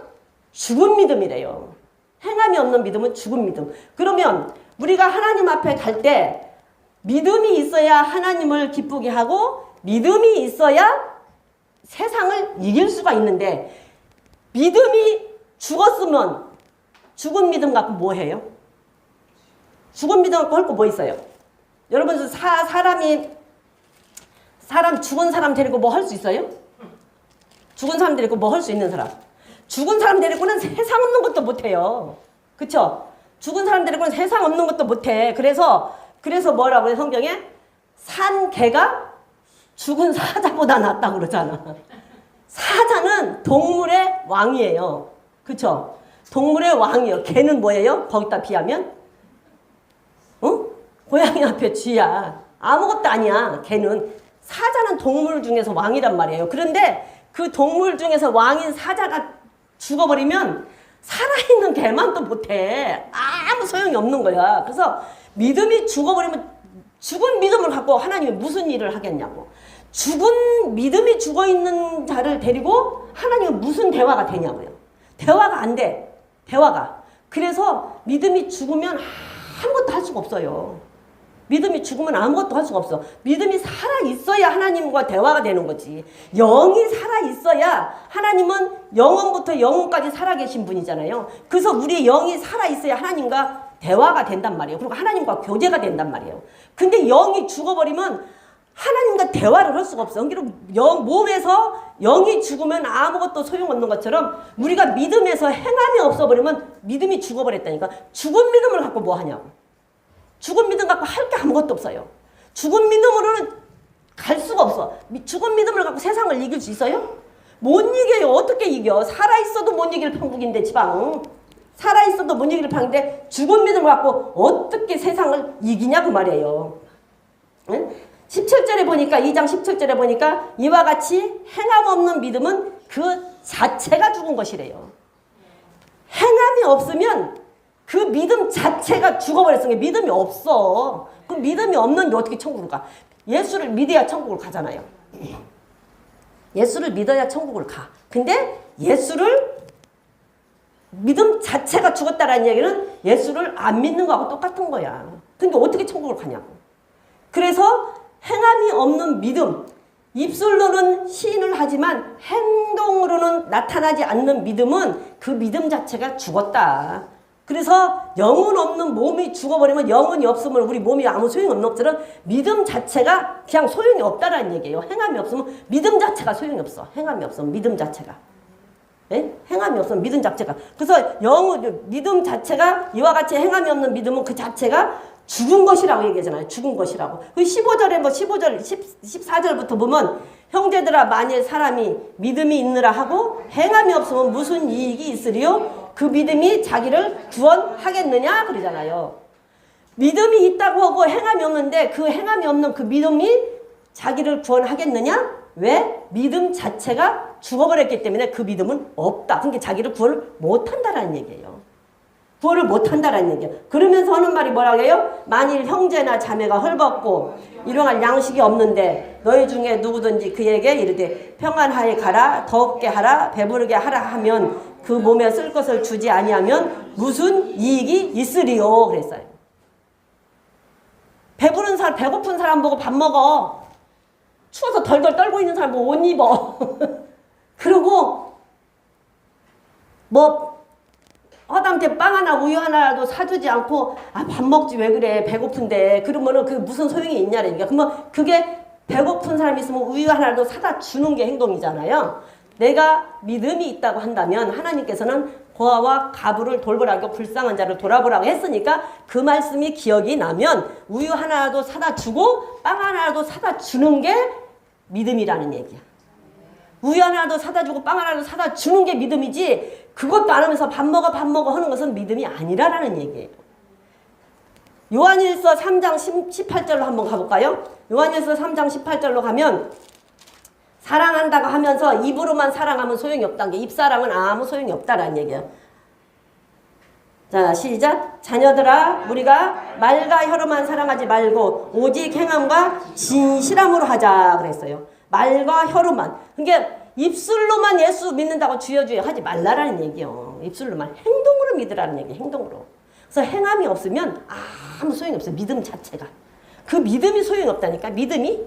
죽은 믿음이래요. 행함이 없는 믿음은 죽은 믿음. 그러면 우리가 하나님 앞에 갈 때 믿음이 있어야 하나님을 기쁘게 하고 믿음이 있어야 세상을 이길 수가 있는데, 믿음이 죽었으면 죽은 믿음 갖고 뭐 해요? 죽은 믿음 갖고 할 거 뭐 있어요? 여러분, 죽은 사람 데리고 뭐 할 수 있어요? 죽은 사람 데리고 뭐 할 수 있는 사람? 죽은 사람 데리고는 세상 없는 것도 못해요. 그쵸? 죽은 사람 데리고는 세상 없는 것도 못해. 그래서 뭐라고 해, 성경에? 산 개가 죽은 사자보다 낫다고 그러잖아. 사자는 동물의 왕이에요. 그쵸? 동물의 왕이에요. 개는 뭐예요? 거기다 비하면? 고양이 앞에 쥐야. 아무것도 아니야. 개는. 사자는 동물 중에서 왕이란 말이에요. 그런데 그 동물 중에서 왕인 사자가 죽어버리면 살아있는 개만 또 못해. 아무 소용이 없는 거야. 그래서 믿음이 죽어버리면 죽은 믿음을 갖고 하나님이 무슨 일을 하겠냐고. 죽은 믿음이 죽어있는 자를 데리고 하나님은 무슨 대화가 되냐고요. 대화가 안 돼. 대화가. 그래서 믿음이 죽으면 아무것도 할 수가 없어요. 믿음이 죽으면 아무것도 할 수가 없어. 믿음이 살아있어야 하나님과 대화가 되는 거지. 영이 살아있어야, 하나님은 영원부터 영원까지 살아계신 분이잖아요. 그래서 우리 영이 살아있어야 하나님과 대화가 된단 말이에요. 그리고 하나님과 교제가 된단 말이에요. 근데 영이 죽어버리면 하나님과 대화를 할 수가 없어. 몸에서 영이 죽으면 아무것도 소용없는 것처럼 우리가 믿음에서 행함이 없어버리면 믿음이 죽어버렸다니까. 죽은 믿음을 갖고 뭐 하냐고. 죽은 믿음 갖고 할 게 아무것도 없어요. 죽은 믿음으로는 갈 수가 없어. 죽은 믿음을 갖고 세상을 이길 수 있어요? 못 이겨요. 어떻게 이겨? 살아있어도 못 이길 판국인데, 지방. 살아있어도 못 이길 판국인데 죽은 믿음을 갖고 어떻게 세상을 이기냐 그 말이에요. 응? 17절에 보니까, 2장 17절에 보니까 이와 같이 행함 없는 믿음은 그 자체가 죽은 것이래요. 행함이 없으면 그 믿음 자체가 죽어버렸으니까 믿음이 없어. 그럼 믿음이 없는데 어떻게 천국을 가? 예수를 믿어야 천국을 가잖아요. 예수를 믿어야 천국을 가. 근데 예수를 믿음 자체가 죽었다라는 얘기는 예수를 안 믿는 거하고 똑같은 거야. 근데 어떻게 천국을 가냐고. 그래서 행함이 없는 믿음, 입술로는 시인을 하지만 행동으로는 나타나지 않는 믿음은 그 믿음 자체가 죽었다. 그래서 영혼 없는 몸이 죽어버리면 영혼이 없으면 우리 몸이 아무 소용이 없는 것처럼 믿음 자체가 그냥 소용이 없다라는 얘기예요. 행함이 없으면 믿음 자체가 소용이 없어. 행함이 없으면 믿음 자체가. 예? 행함이 없으면 믿음 자체가. 그래서 믿음 자체가 이와 같이 행함이 없는 믿음은 그 자체가 죽은 것이라고 얘기하잖아요. 죽은 것이라고. 그 15절에 14절부터 보면 형제들아 만일 사람이 믿음이 있느라 하고 행함이 없으면 무슨 이익이 있으리요? 그 믿음이 자기를 구원하겠느냐? 그러잖아요. 믿음이 있다고 하고 행함이 없는데 그 행함이 없는 그 믿음이 자기를 구원하겠느냐? 왜? 믿음 자체가 죽어버렸기 때문에 그 믿음은 없다. 그러니까 자기를 구원을 못한다라는 얘기예요. 구원을 못한다라는 얘기예요. 그러면서 하는 말이 뭐라고 해요? 만일 형제나 자매가 헐벗고 일용할 양식이 없는데 너희 중에 누구든지 그에게 이르되 평안하게 가라, 덥게 하라, 배부르게 하라 하면 그 몸에 쓸 것을 주지 아니하면 무슨 이익이 있으리요? 그랬어요. 배부른 사람, 배고픈 사람 보고 밥 먹어. 추워서 덜덜 떨고 있는 사람 보고 옷 입어. 그리고 뭐 허담한테 빵 하나 우유 하나라도 사주지 않고 밥 먹지 왜 그래 배고픈데 그러면은 그게 무슨 소용이 있냐라니까. 그러면 그게 배고픈 사람이 있으면 우유 하나라도 사다 주는 게 행동이잖아요. 내가 믿음이 있다고 한다면 하나님께서는 고아와 가부를 돌보라고 불쌍한 자를 돌아보라고 했으니까 그 말씀이 기억이 나면 우유 하나라도 사다 주고 빵 하나라도 사다 주는 게 믿음이라는 얘기야. 우유 하나라도 사다 주고 빵 하나라도 사다 주는 게 믿음이지 그것도 안 하면서 밥 먹어 하는 것은 믿음이 아니라는 얘기예요. 요한일서 3장 18절로 한번 가볼까요? 요한일서 3장 18절로 가면 사랑한다고 하면서 입으로만 사랑하면 소용이 없다는 게 입사랑은 아무 소용이 없다라는 얘기예요. 자, 시작. 자녀들아 우리가 말과 혀로만 사랑하지 말고 오직 행함과 진실함으로 하자 그랬어요. 말과 혀로만. 그러니까 입술로만 예수 믿는다고 주여 하지 말라라는 얘기예요. 입술로만. 행동으로 믿으라는 얘기예요. 행동으로. 그래서 행함이 없으면 아무 소용이 없어요. 믿음 자체가. 그 믿음이 소용이 없다니까. 믿음이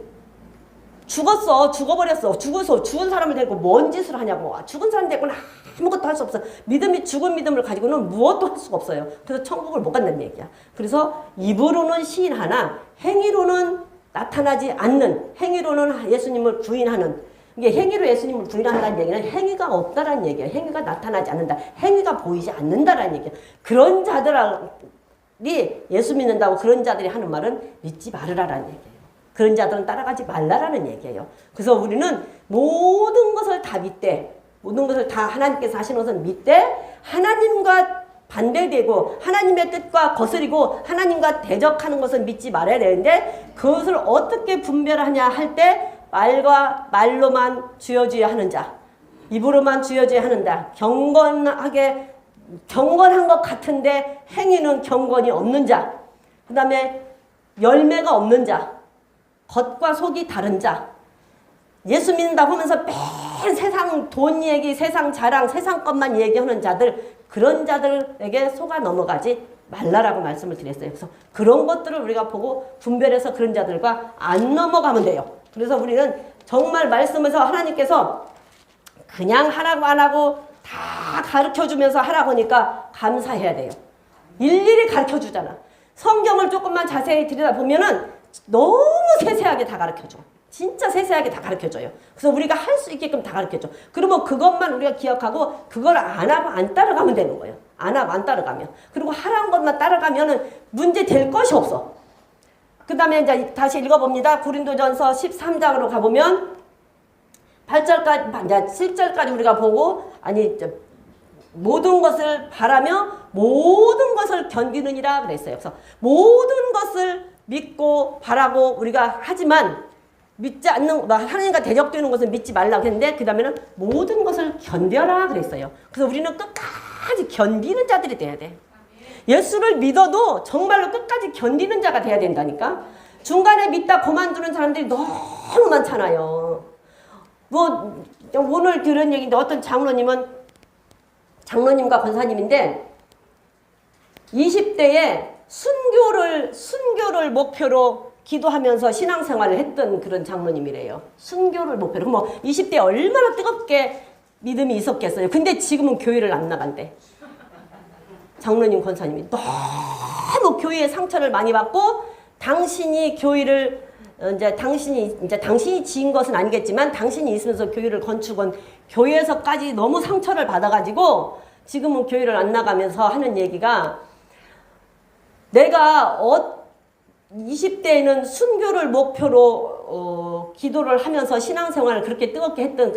죽었어. 죽어버렸어. 죽은 사람을 데리고 뭔 짓을 하냐고. 죽은 사람 데리고는 아무것도 할 수 없어. 믿음이 죽은 믿음을 가지고는 무엇도 할 수가 없어요. 그래서 천국을 못 간다는 얘기야. 그래서 입으로는 시인하나 행위로는 나타나지 않는, 행위로는 예수님을 부인하는, 이게 행위로 예수님을 부인한다는 얘기는 행위가 없다라는 얘기야. 행위가 나타나지 않는다. 행위가 보이지 않는다라는 얘기야. 그런 자들이 예수 믿는다고 그런 자들이 하는 말은 믿지 말으라라는 얘기예요. 그런 자들은 따라가지 말라라는 얘기예요. 그래서 우리는 모든 것을 다 믿되, 모든 것을 다 하나님께서 하시는 것은 믿되, 하나님과 반대되고 하나님의 뜻과 거스리고 하나님과 대적하는 것은 믿지 말아야 되는데, 그것을 어떻게 분별하냐 할 때 말로만 주여 하는 자, 입으로만 주여 하는 자, 경건한 것 같은데 행위는 경건이 없는 자, 그 다음에 열매가 없는 자, 겉과 속이 다른 자, 예수 믿는다고 하면서 매일 세상 돈 얘기, 세상 자랑, 세상 것만 얘기하는 자들, 그런 자들에게 속아 넘어가지 말라라고 말씀을 드렸어요. 그래서 그런 것들을 우리가 보고 분별해서 그런 자들과 안 넘어가면 돼요. 그래서 우리는 정말 말씀에서 하나님께서 그냥 하라고 안 하고 다 가르쳐주면서 하라고 하니까 감사해야 돼요. 일일이 가르쳐주잖아. 성경을 조금만 자세히 들여다보면은 너무 세세하게 다 가르쳐줘. 진짜 세세하게 다 가르쳐줘요. 그래서 우리가 할 수 있게끔 다 가르쳐줘. 그러면 그것만 우리가 기억하고 그걸 안 하고 안 따라가면 되는 거예요. 안 하고 안 따라가면. 그리고 하라는 것만 따라가면은 문제 될 것이 없어. 그 다음에 이제 다시 읽어봅니다. 고린도전서 13장으로 가보면 8절까지, 7절까지 우리가 보고, 모든 것을 바라며 모든 것을 견디느니라 그랬어요. 그래서 모든 것을 믿고 바라고 우리가 하지만 믿지 않는, 하나님과 대적되는 것은 믿지 말라고 했는데, 그 다음에는 모든 것을 견뎌라 그랬어요. 그래서 우리는 끝까지 견디는 자들이 돼야 돼. 예수를 믿어도 정말로 끝까지 견디는 자가 돼야 된다니까. 중간에 믿다 그만두는 사람들이 너무 많잖아요. 오늘 들은 얘기인데 어떤 장로님은 장로님과 권사님인데 20대에 순교를 목표로 기도하면서 신앙생활을 했던 그런 장로님이래요. 순교를 목표로. 뭐 20대에 얼마나 뜨겁게 믿음이 있었겠어요. 근데 지금은 교회를 안 나간대. 장로님 권사님이 너무 교회에 상처를 많이 받고 당신이 교회를 당신이 지은 것은 아니겠지만 당신이 있으면서 교회를 건축은 교회에서까지 너무 상처를 받아가지고 지금은 교회를 안 나가면서 하는 얘기가 내가 20대에는 순교를 목표로 기도를 하면서 신앙생활을 그렇게 뜨겁게 했던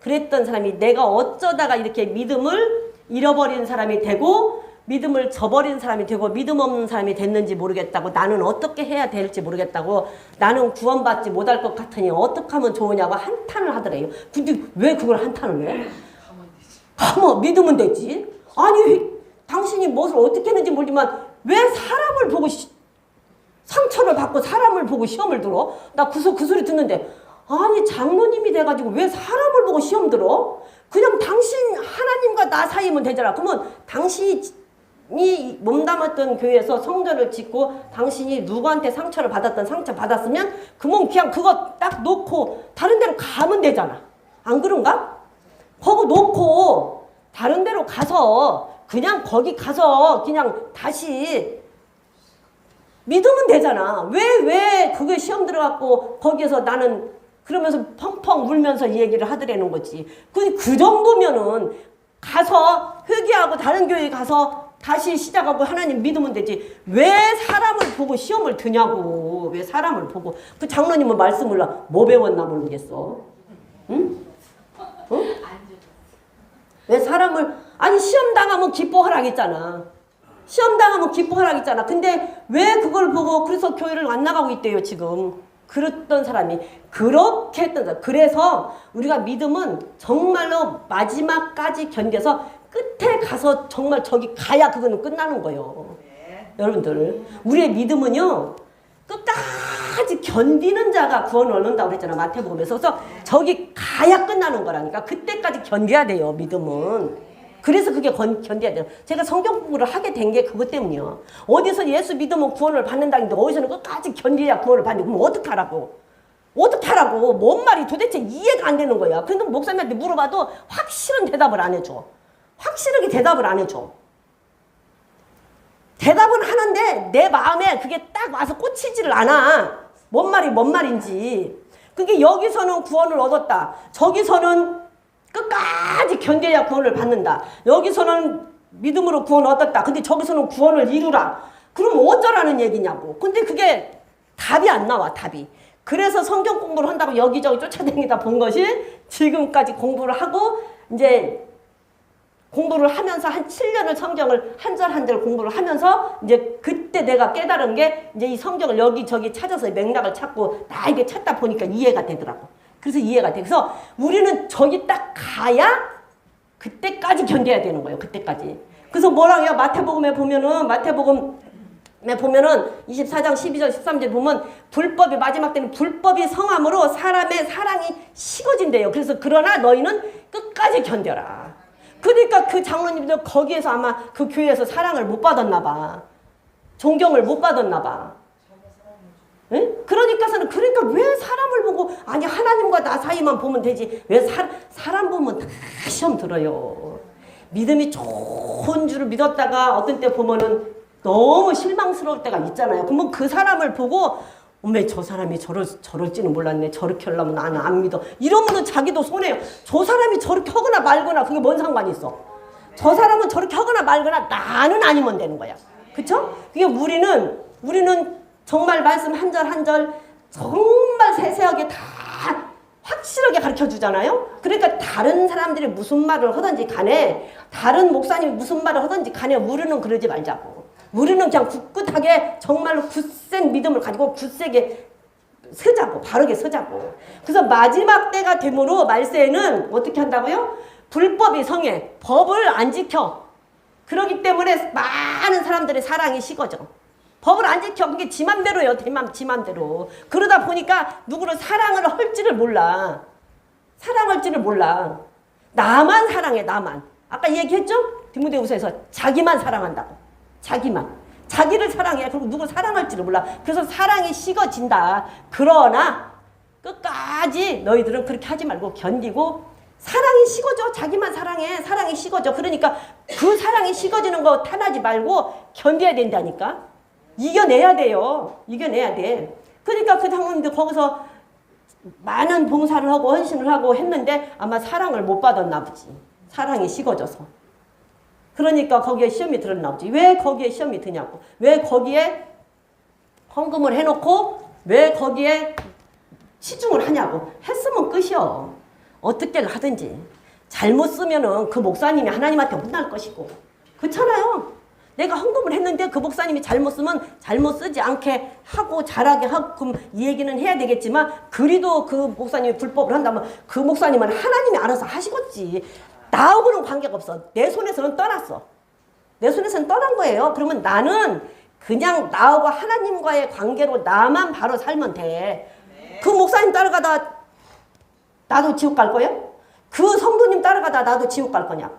그랬던 사람이 내가 어쩌다가 이렇게 믿음을 잃어버린 사람이 되고 믿음을 저버린 사람이 되고 믿음 없는 사람이 됐는지 모르겠다고 나는 어떻게 해야 될지 모르겠다고 나는 구원받지 못할 것 같으니 어떻게 하면 좋으냐고 한탄을 하더래요. 근데 왜 그걸 한탄을 해? 가만 믿으면 되지. 아니 당신이 무엇을 어떻게 했는지 모르지만 왜 사람을 보고 상처를 받고 사람을 보고 시험을 들어? 나 그 소리 듣는데 아니 장로님이 돼가지고 왜 사람을 보고 시험 들어? 그냥 당신 하나님과 나 사이면 되잖아. 그러면 당신이 몸담았던 교회에서 성전을 짓고 당신이 누구한테 상처를 받았으면 그러면 그냥 그거 딱 놓고 다른 데로 가면 되잖아. 안 그런가? 거기 놓고 다른 데로 가서 그냥 거기 가서 그냥 다시 믿으면 되잖아. 왜 그게 시험 들어갖고 거기에서 나는 그러면서 펑펑 울면서 이 얘기를 하더라는 거지. 그 정도면은 가서 회개하고 다른 교회에 가서 다시 시작하고 하나님 믿으면 되지. 왜 사람을 보고 시험을 드냐고. 왜 사람을 보고. 그 장로님은 말씀을 뭐 배웠나 모르겠어. 응? 응? 왜 사람을 아니 시험 당하면 기뻐하라겠잖아. 시험 당하면 기뻐하라겠잖아. 근데 왜 그걸 보고 그래서 교회를 안 나가고 있대요 지금. 그랬던 사람이 그렇게 했던 사람. 그래서 우리가 믿음은 정말로 마지막까지 견뎌서 끝에 가서 정말 저기 가야 그거는 끝나는 거예요. 여러분들 우리의 믿음은요 끝까지 견디는 자가 구원을 얻는다고 그랬잖아 마태복음에서. 그래서 저기 가야 끝나는 거라니까. 그때까지 견뎌야 돼요 믿음은. 그래서 그게 견뎌야 돼요. 제가 성경 공부를 하게 된 게 그것 때문이요. 어디서 예수 믿으면 구원을 받는다는데 어디서는 끝까지 견뎌야 구원을 받는데 그럼 어떻게 하라고? 어떻게 하라고? 뭔 말이 도대체 이해가 안 되는 거야. 그런데 목사님한테 물어봐도 확실한 대답을 안 해줘. 확실하게 대답을 안 해줘. 대답은 하는데 내 마음에 그게 딱 와서 꽂히지를 않아. 뭔 말인지. 그게 여기서는 구원을 얻었다. 저기서는 끝까지 견뎌야 구원을 받는다. 여기서는 믿음으로 구원을 얻었다. 근데 저기서는 구원을 이루라. 그럼 어쩌라는 얘기냐고. 근데 그게 답이 안 나와, 답이. 그래서 성경 공부를 한다고 여기저기 쫓아다니다 본 것이 지금까지 공부를 하고 이제 공부를 하면서 한 7년을 성경을 한 절 한 절 공부를 하면서 이제 그때 내가 깨달은 게 이제 이 성경을 여기저기 찾아서 맥락을 찾고 나 이게 찾다 보니까 이해가 되더라고. 그래서 이해가 돼. 그래서 우리는 저기 딱 가야 그때까지 견뎌야 되는 거예요. 그때까지. 그래서 뭐라고 해요? 마태복음에 보면은 24장 12절 13절 보면 불법이 마지막 때는 불법이 성함으로 사람의 사랑이 식어진대요. 그래서 그러나 너희는 끝까지 견뎌라. 그러니까 그 장로님들 거기에서 아마 그 교회에서 사랑을 못 받았나 봐. 존경을 못 받았나 봐. 그러니까 왜 사람을 보고 아니 하나님과 나 사이만 보면 되지 왜 사람 보면 다 시험 들어요. 믿음이 좋은 줄을 믿었다가 어떤 때 보면은 너무 실망스러울 때가 있잖아요. 그러면 그 사람을 보고 어메 저 사람이 저럴지는 몰랐네. 저렇게 하려면 나는 안 믿어. 이러면은 자기도 손해요. 저 사람이 저렇게 하거나 말거나 그게 뭔 상관이 있어. 저 사람은 저렇게 하거나 말거나 나는 아니면 되는 거야. 그쵸? 그게 우리는 정말 말씀 한 절 한 절 정말 세세하게 다 확실하게 가르쳐 주잖아요. 그러니까 다른 사람들이 무슨 말을 하든지 간에 다른 목사님이 무슨 말을 하든지 간에 우리는 그러지 말자고. 우리는 그냥 굳굳하게 정말로 굳센 믿음을 가지고 굳세게 서자고 바르게 서자고. 그래서 마지막 때가 되므로 말세에는 어떻게 한다고요? 불법이 성해 법을 안 지켜. 그렇기 때문에 많은 사람들의 사랑이 식어져. 법을 안 지켜. 그게 지 맘대로예요. 지 맘대로. 그러다 보니까 누구를 사랑을 할지를 몰라. 사랑할지를 몰라. 나만 사랑해. 나만. 아까 얘기했죠? 디모데후서에서 자기만 사랑한다고. 자기를 사랑해. 그리고 누굴 사랑할지를 몰라. 그래서 사랑이 식어진다. 그러나 끝까지 너희들은 그렇게 하지 말고 견디고 사랑이 식어져. 자기만 사랑해. 사랑이 식어져. 그러니까 그 사랑이 식어지는 거 탓하지 말고 견뎌야 된다니까. 이겨내야 돼요. 이겨내야 돼. 그러니까 그 당원들 거기서 많은 봉사를 하고 헌신을 하고 했는데 아마 사랑을 못 받았나 보지. 사랑이 식어져서. 그러니까 거기에 시험이 들었나 보지. 왜 거기에 시험이 드냐고. 왜 거기에 헌금을 해놓고 왜 거기에 치중을 하냐고. 했으면 끝이요. 어떻게 하든지. 잘못 쓰면은 그 목사님이 하나님한테 혼날 것이고. 그렇잖아요. 내가 헌금을 했는데 그 목사님이 잘못 쓰면 잘못 쓰지 않게 하고 잘하게 하고 이 얘기는 해야 되겠지만 그리도 그 목사님이 불법을 한다면 그 목사님은 하나님이 알아서 하시겠지. 나하고는 관계가 없어. 내 손에서는 떠났어. 내 손에서는 떠난 거예요. 그러면 나는 그냥 나하고 하나님과의 관계로 나만 바로 살면 돼. 그 목사님 따라가다 나도 지옥 갈 거예요? 그 성도님 따라가다 나도 지옥 갈 거냐고.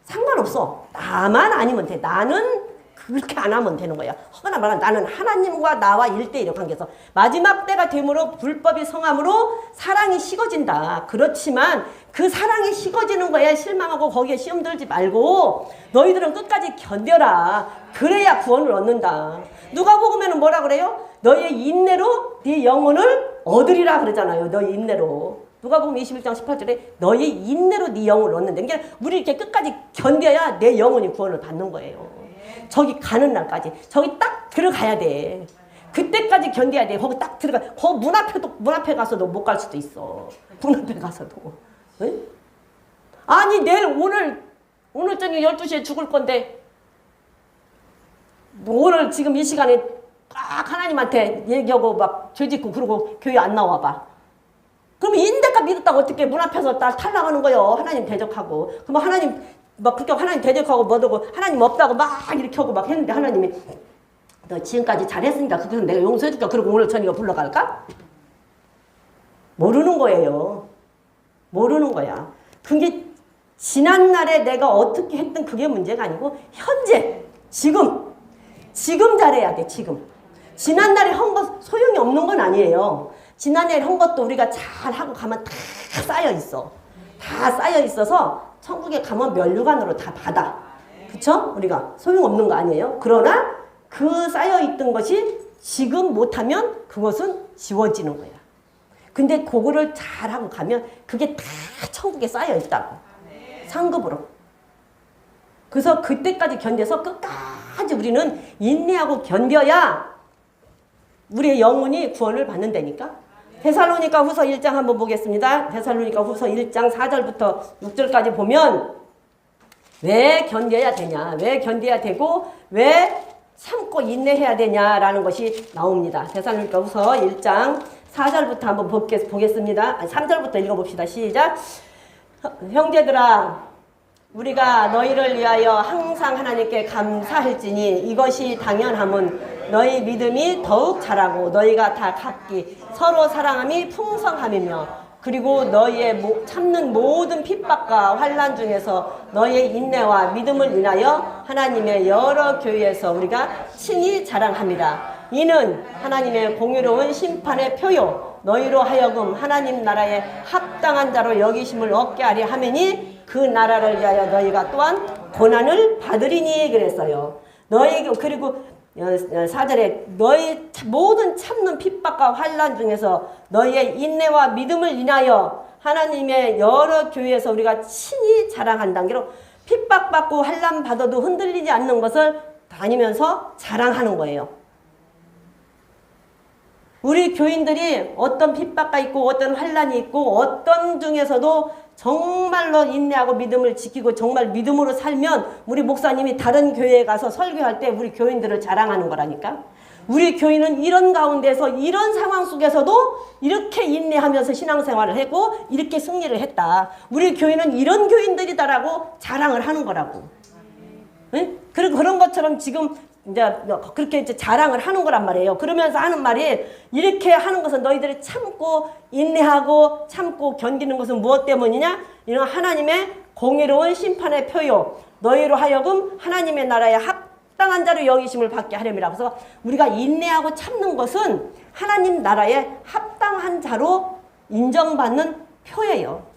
상관없어. 나만 아니면 돼. 나는 그렇게 안 하면 되는 거야. 허가나 말하면 나는 하나님과 나와 1대1의 관계에서 마지막 때가 되므로 불법이 성함으로 사랑이 식어진다. 그렇지만 그 사랑이 식어지는 거에 실망하고 거기에 시험 들지 말고 너희들은 끝까지 견뎌라. 그래야 구원을 얻는다. 누가복음에는 뭐라 그래요? 너희의 인내로 네 영혼을 얻으리라 그러잖아요. 너희 인내로. 누가복음 21장 18절에 너희 인내로 네 영혼을 얻는다. 그러니까 우리 이렇게 끝까지 견뎌야 내 영혼이 구원을 받는 거예요. 저기 가는 날까지. 저기 딱 들어가야 돼. 그때까지 견뎌야 돼. 거기 딱 들어가. 거기 문 앞에 가서도 못 갈 수도 있어. 문 앞에 가서도. 응? 아니 내일 오늘 저녁 12시에 죽을 건데 오늘 지금 이 시간에 딱 하나님한테 얘기하고 막 죄짓고 그러고 교회 안 나와봐. 그럼 인대가 믿었다고 어떻게 문 앞에서 탈락하는 거요? 하나님 대적하고. 그럼 하나님 막 그렇게 하나님 대적하고 뭐라고 하나님 없다고 막 이렇게 하고 막 했는데 하나님이 너 지금까지 잘했으니까 그래서 내가 용서해줄까? 그리고 오늘 저녁에 불러갈까? 모르는 거예요. 모르는 거야. 그게 지난날에 내가 어떻게 했든 그게 문제가 아니고 현재 지금 잘해야 돼. 지금. 지난날에 한 것 소용이 없는 건 아니에요. 지난날에 한 것도 우리가 잘하고 가면 다 쌓여 있어. 다 쌓여 있어서 천국에 가면 면류관으로 다 받아. 그쵸? 우리가 소용없는 거 아니에요? 그러나 그 쌓여있던 것이 지금 못하면 그것은 지워지는 거야. 근데 그거를 잘하고 가면 그게 다 천국에 쌓여있다고. 상급으로. 그래서 그때까지 견뎌서 끝까지 우리는 인내하고 견뎌야 우리의 영혼이 구원을 받는다니까. 데살로니가 후서 1장 한번 보겠습니다. 데살로니가 후서 1장 4절부터 6절까지 보면 왜 견뎌야 되냐, 왜 견뎌야 되고 왜 참고 인내해야 되냐라는 것이 나옵니다. 데살로니가 후서 1장 4절부터 한번 보겠습니다. 3절부터 읽어봅시다. 시작. 형제들아, 우리가 너희를 위하여 항상 하나님께 감사할지니 이것이 당연함은 너희 믿음이 더욱 자라고 너희가 다 각기 서로 사랑함이 풍성함이며 그리고 너희의 참는 모든 핍박과 환난 중에서 너희의 인내와 믿음을 인하여 하나님의 여러 교회에서 우리가 친히 자랑합니다. 이는 하나님의 공의로운 심판의 표요 너희로 하여금 하나님 나라에 합당한 자로 여기심을 얻게 하려 하매니 그 나라를 위하여 너희가 또한 고난을 받으리니 그랬어요. 그리고 4절에 너희 모든 참는 핍박과 환난 중에서 너희의 인내와 믿음을 인하여 하나님의 여러 교회에서 우리가 친히 자랑한 단계로 핍박받고 환난 받아도 흔들리지 않는 것을 다니면서 자랑하는 거예요. 우리 교인들이 어떤 핍박가 있고 어떤 환난이 있고 어떤 중에서도 정말로 인내하고 믿음을 지키고 정말 믿음으로 살면 우리 목사님이 다른 교회에 가서 설교할 때 우리 교인들을 자랑하는 거라니까. 우리 교인은 이런 가운데서 이런 상황 속에서도 이렇게 인내하면서 신앙생활을 하고 이렇게 승리를 했다. 우리 교인은 이런 교인들이다라고 자랑을 하는 거라고. 응? 그리고 그런 것처럼 지금 이제 그렇게 이제 자랑을 하는 거란 말이에요. 그러면서 하는 말이 이렇게 하는 것은 너희들이 참고 인내하고 참고 견디는 것은 무엇 때문이냐? 이런 하나님의 공의로운 심판의 표요. 너희로 하여금 하나님의 나라에 합당한 자로 여기심을 받게 하려니라. 그래서 우리가 인내하고 참는 것은 하나님 나라에 합당한 자로 인정받는 표예요.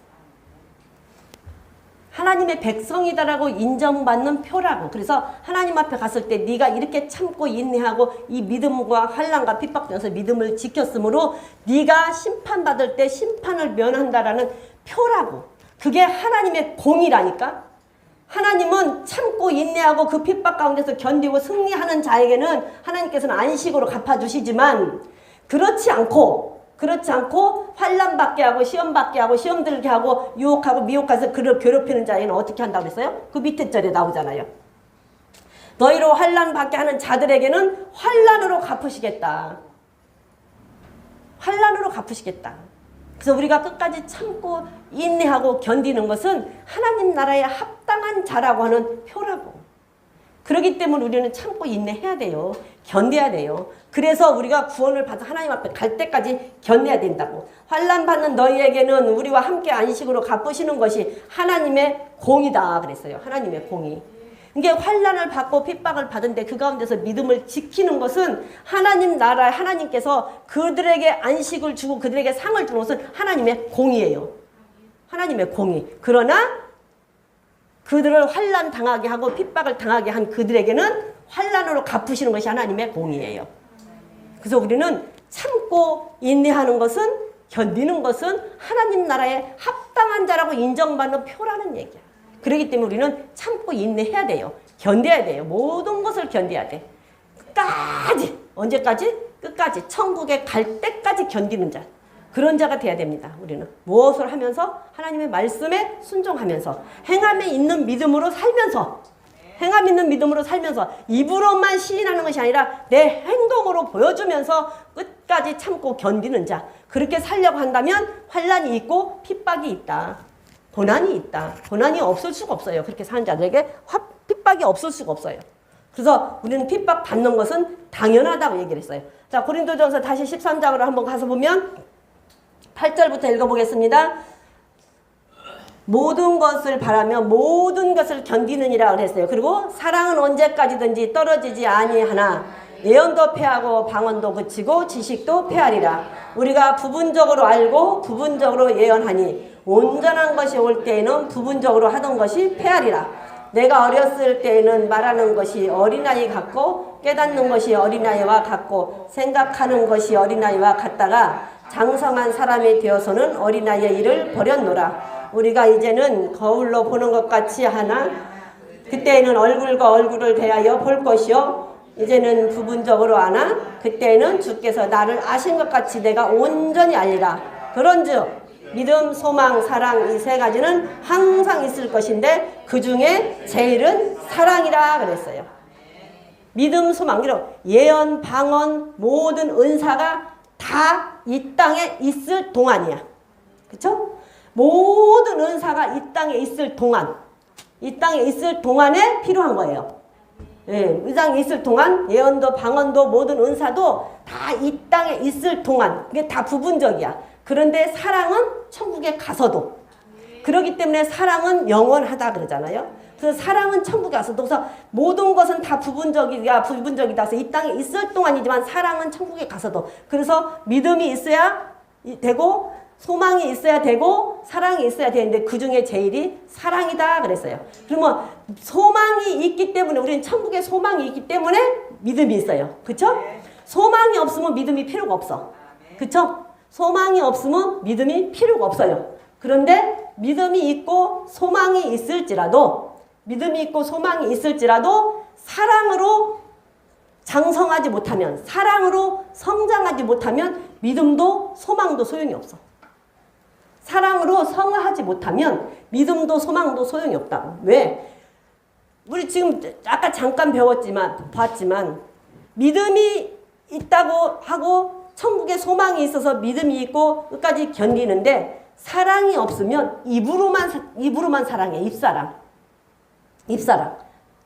하나님의 백성이다라고 인정받는 표라고. 그래서 하나님 앞에 갔을 때 네가 이렇게 참고 인내하고 이 믿음과 환난과 핍박 중에서 믿음을 지켰으므로 네가 심판받을 때 심판을 면한다라는 표라고. 그게 하나님의 공이라니까. 하나님은 참고 인내하고 그 핍박 가운데서 견디고 승리하는 자에게는 하나님께서는 안식으로 갚아주시지만 그렇지 않고 환난 받게 하고 시험 받게 하고 시험 들게 하고 유혹하고 미혹해서 그를 괴롭히는 자에는 어떻게 한다고 그랬어요? 그 밑에 절에 나오잖아요. 너희로 환난 받게 하는 자들에게는 환난으로 갚으시겠다. 환난으로 갚으시겠다. 그래서 우리가 끝까지 참고 인내하고 견디는 것은 하나님 나라에 합당한 자라고 하는 표라고. 그렇기 때문에 우리는 참고 인내해야 돼요. 견뎌야 돼요. 그래서 우리가 구원을 받아 하나님 앞에 갈 때까지 견뎌야 된다고. 환난 받는 너희에게는 우리와 함께 안식으로 갚으시는 것이 하나님의 공이다 그랬어요. 하나님의 공의. 이게 환난을 받고 핍박을 받은데 그 가운데서 믿음을 지키는 것은 하나님 나라에 하나님께서 그들에게 안식을 주고 그들에게 상을 주는 것은 하나님의 공의예요. 하나님의 공의. 그러나 그들을 환난 당하게 하고 핍박을 당하게 한 그들에게는 환난으로 갚으시는 것이 하나님의 공의예요. 그래서 우리는 참고 인내하는 것은 견디는 것은 하나님 나라에 합당한 자라고 인정받는 표라는 얘기야. 그렇기 때문에 우리는 참고 인내해야 돼요. 견뎌야 돼요. 모든 것을 견뎌야 돼. 끝까지. 언제까지? 끝까지. 천국에 갈 때까지 견디는 자. 그런 자가 돼야 됩니다. 우리는 무엇을 하면서 하나님의 말씀에 순종하면서 행함에 있는 믿음으로 살면서 행함 있는 믿음으로 살면서 입으로만 시인하는 것이 아니라 내 행동으로 보여주면서 끝까지 참고 견디는 자. 그렇게 살려고 한다면 환난이 있고 핍박이 있다. 고난이 있다. 고난이 없을 수가 없어요. 그렇게 사는 자들에게 핍박이 없을 수가 없어요. 그래서 우리는 핍박 받는 것은 당연하다고 얘기를 했어요. 자, 고린도전서 다시 13장으로 한번 가서 보면 8절부터 읽어보겠습니다. 모든 것을 바라며 모든 것을 견디느니라 그랬어요. 그리고 사랑은 언제까지든지 떨어지지 아니하나 예언도 패하고 방언도 그치고 지식도 패하리라. 우리가 부분적으로 알고 부분적으로 예언하니 온전한 것이 올 때에는 부분적으로 하던 것이 패하리라. 내가 어렸을 때에는 말하는 것이 어린아이 같고 깨닫는 것이 어린아이와 같고 생각하는 것이 어린아이와 같다가 장성한 사람이 되어서는 어린아이의 일을 버렸노라. 우리가 이제는 거울로 보는 것 같이 하나 그때에는 얼굴과 얼굴을 대하여 볼 것이요 이제는 부분적으로 아나 그때에는 주께서 나를 아신 것 같이 내가 온전히 알리라. 그런즉 믿음, 소망, 사랑 이 세 가지는 항상 있을 것인데 그 중에 제일은 사랑이라 그랬어요. 믿음, 소망, 예언, 방언 모든 은사가 다 이 땅에 있을 동안이야. 그렇죠? 모든 은사가 이 땅에 있을 동안, 이 땅에 있을 동안에 필요한 거예요. 예, 이 땅에 있을 동안 예언도 방언도 모든 은사도 다 이 땅에 있을 동안 이게 다 부분적이야. 그런데 사랑은 천국에 가서도 그렇기 때문에 사랑은 영원하다 그러잖아요. 그래서 사랑은 천국에 가서도 그래서 모든 것은 다 부분적이다. 그래서 이 땅에 있을 동안이지만 사랑은 천국에 가서도 그래서 믿음이 있어야 되고 소망이 있어야 되고 사랑이 있어야 되는데 그 중에 제일이 사랑이다 그랬어요. 그러면 소망이 있기 때문에 우리는 천국에 소망이 있기 때문에 믿음이 있어요. 그렇죠? 소망이 없으면 믿음이 필요가 없어. 그렇죠? 소망이 없으면 믿음이 필요가 없어요. 그런데 믿음이 있고 소망이 있을지라도 사랑으로 장성하지 못하면 사랑으로 성장하지 못하면 믿음도 소망도 소용이 없어. 사랑으로 성화하지 못하면 믿음도 소망도 소용이 없다고. 왜? 우리 지금 아까 잠깐 봤지만 믿음이 있다고 하고 천국에 소망이 있어서 믿음이 있고 끝까지 견디는데 사랑이 없으면 입으로만 사랑해. 입사랑.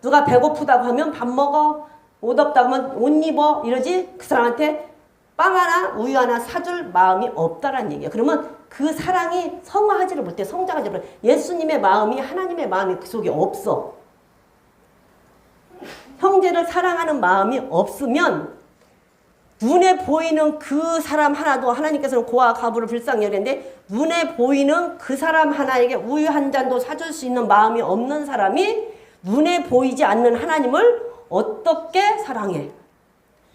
누가 배고프다고 하면 밥 먹어. 옷 없다고 하면 옷 입어 이러지 그 사람한테 빵 하나 우유 하나 사줄 마음이 없다라는 얘기예요. 그러면 그 사랑이 성화하지를 못해. 성장하지 못해. 예수님의 마음이 하나님의 마음이 그 속에 없어. 형제를 사랑하는 마음이 없으면 눈에 보이는 그 사람 하나도 하나님께서는 고아 가부를 불쌍히 여겼는데 눈에 보이는 그 사람 하나에게 우유 한 잔도 사줄 수 있는 마음이 없는 사람이 눈에 보이지 않는 하나님을 어떻게 사랑해?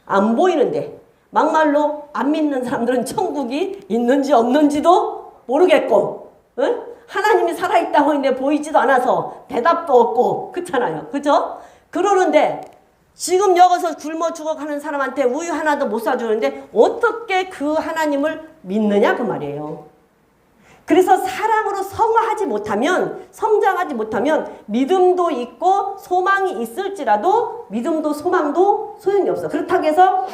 안 보이는데 막말로 안 믿는 사람들은 천국이 있는지 없는지도 모르겠고 응? 하나님이 살아있다고 하는데 보이지도 않아서 대답도 없고 그렇잖아요. 그죠? 그러는데 지금 여기서 굶어 죽어가는 사람한테 우유 하나도 못 사주는데 어떻게 그 하나님을 믿느냐 그 말이에요. 그래서 사랑으로 성화하지 못하면 성장하지 못하면 믿음도 있고 소망이 있을지라도 믿음도 소망도 소용이 없어. 그렇다고 해서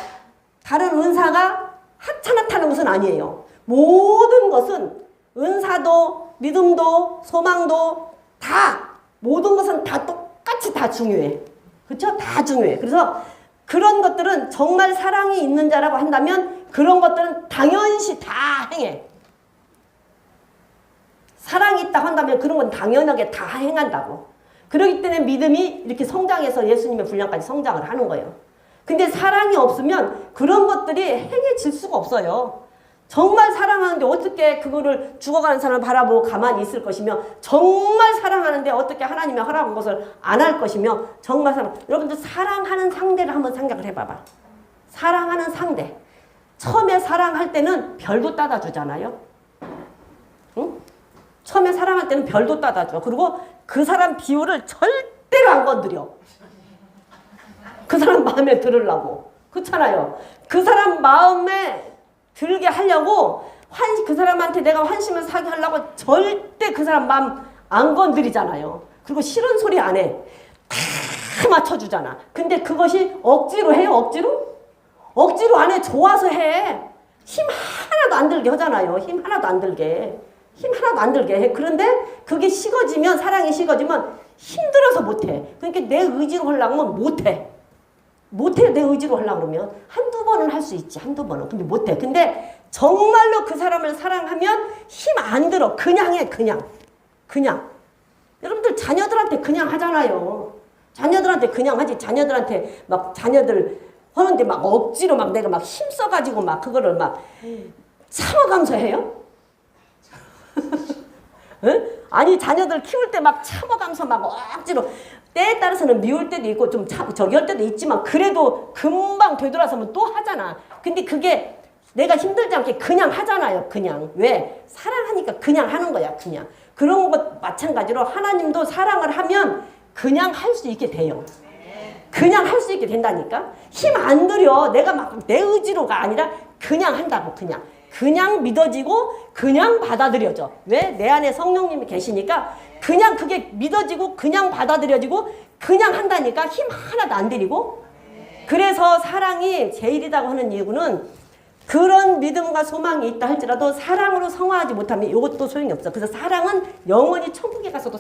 다른 은사가 하찮다는 것은 아니에요. 모든 것은 은사도 믿음도 소망도 다 모든 것은 다 똑같이 다 중요해. 그렇죠? 다 중요해. 그래서 그런 것들은 정말 사랑이 있는 자라고 한다면 그런 것들은 당연시 다 행해. 사랑이 있다고 한다면 그런 건 당연하게 다 행한다고. 그렇기 때문에 믿음이 이렇게 성장해서 예수님의 분량까지 성장을 하는 거예요. 근데 사랑이 없으면 그런 것들이 행해질 수가 없어요. 정말 사랑하는데 어떻게 그거를 죽어가는 사람을 바라보고 가만히 있을 것이며 정말 사랑하는데 어떻게 하나님의 허락한 것을 안 할 것이며 정말 여러분들 사랑하는 상대를 한번 생각을 해봐봐. 사랑하는 상대. 처음에 사랑할 때는 별도 따다 주잖아요. 응? 처음에 사랑할 때는 별도 따다 줘. 그리고 그 사람 비율을 절대로 안 건드려. 그 사람 마음에 들으려고. 그렇잖아요. 그 사람 마음에 들게 하려고 그 사람한테 내가 환심을 사게 하려고 절대 그 사람 마음 안 건드리잖아요. 그리고 싫은 소리 안 해. 다 맞춰주잖아. 근데 그것이 억지로 해요? 억지로 안 해. 좋아서 해. 힘 하나도 안 들게 하잖아요. 힘 하나도 안 들게 해. 그런데 그게 식어지면 사랑이 식어지면 힘들어서 못해. 그러니까 내 의지로 하려고 하면 못해. 내 의지로 하려고 그러면 한두 번은 할 수 있지. 한두 번은. 근데 못해. 근데 정말로 그 사람을 사랑하면 힘 안 들어. 그냥 해. 그냥. 여러분들 자녀들한테 그냥 하잖아요. 자녀들한테 그냥 하지. 자녀들한테 막 자녀들 하는데 막 억지로 막 내가 막 힘써가지고 막 그거를 막 참아가면서 해요? 응? 아니 자녀들 키울 때 막 참아가면서 막 억지로 때에 따라서는 미울 때도 있고 좀 저기 할 때도 있지만 그래도 금방 되돌아서면 또 하잖아. 근데 그게 내가 힘들지 않게 그냥 하잖아요. 그냥. 왜? 사랑하니까 그냥 하는 거야. 그냥. 그런 것 마찬가지로 하나님도 사랑을 하면 그냥 할 수 있게 돼요. 그냥 할 수 있게 된다니까. 힘 안 들여. 내가 막 내 의지로가 아니라 그냥 한다고. 그냥 믿어지고 그냥 받아들여져. 왜? 내 안에 성령님이 계시니까 그냥 그게 믿어지고 그냥 받아들여지고 그냥 한다니까. 힘 하나도 안 들이고. 그래서 사랑이 제일이라고 하는 이유는 그런 믿음과 소망이 있다 할지라도 사랑으로 성화하지 못하면 이것도 소용이 없어. 그래서 사랑은 영원히 천국에 가서도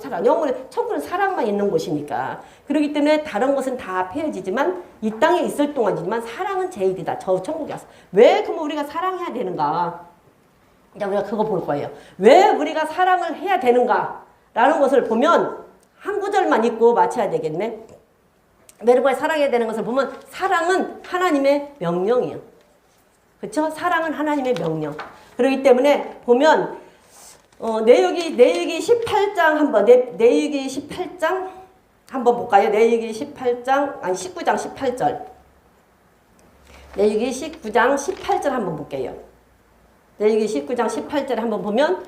천국은 사랑만 있는 곳이니까. 그렇기 때문에 다른 것은 다 폐해지지만 이 땅에 있을 동안이지만 사랑은 제일이다. 저 천국에 가서. 왜 그럼 우리가 사랑해야 되는가? 이제 우리가 그거 볼 거예요. 왜 우리가 사랑을 해야 되는가? 라는 것을 보면 한 구절만 읽고 마쳐야 되겠네. 왜 우리가 사랑해야 되는 것을 보면 사랑은 하나님의 명령이에요. 그렇죠? 사랑은 하나님의 명령. 그렇기 때문에 보면 내유기 18장 한번 내유기 18장 한번 볼까요? 내유기 18장 아니 19장 18절. 내유기 19장 18절 한번 볼게요. 내유기 19장 18절 한번 보면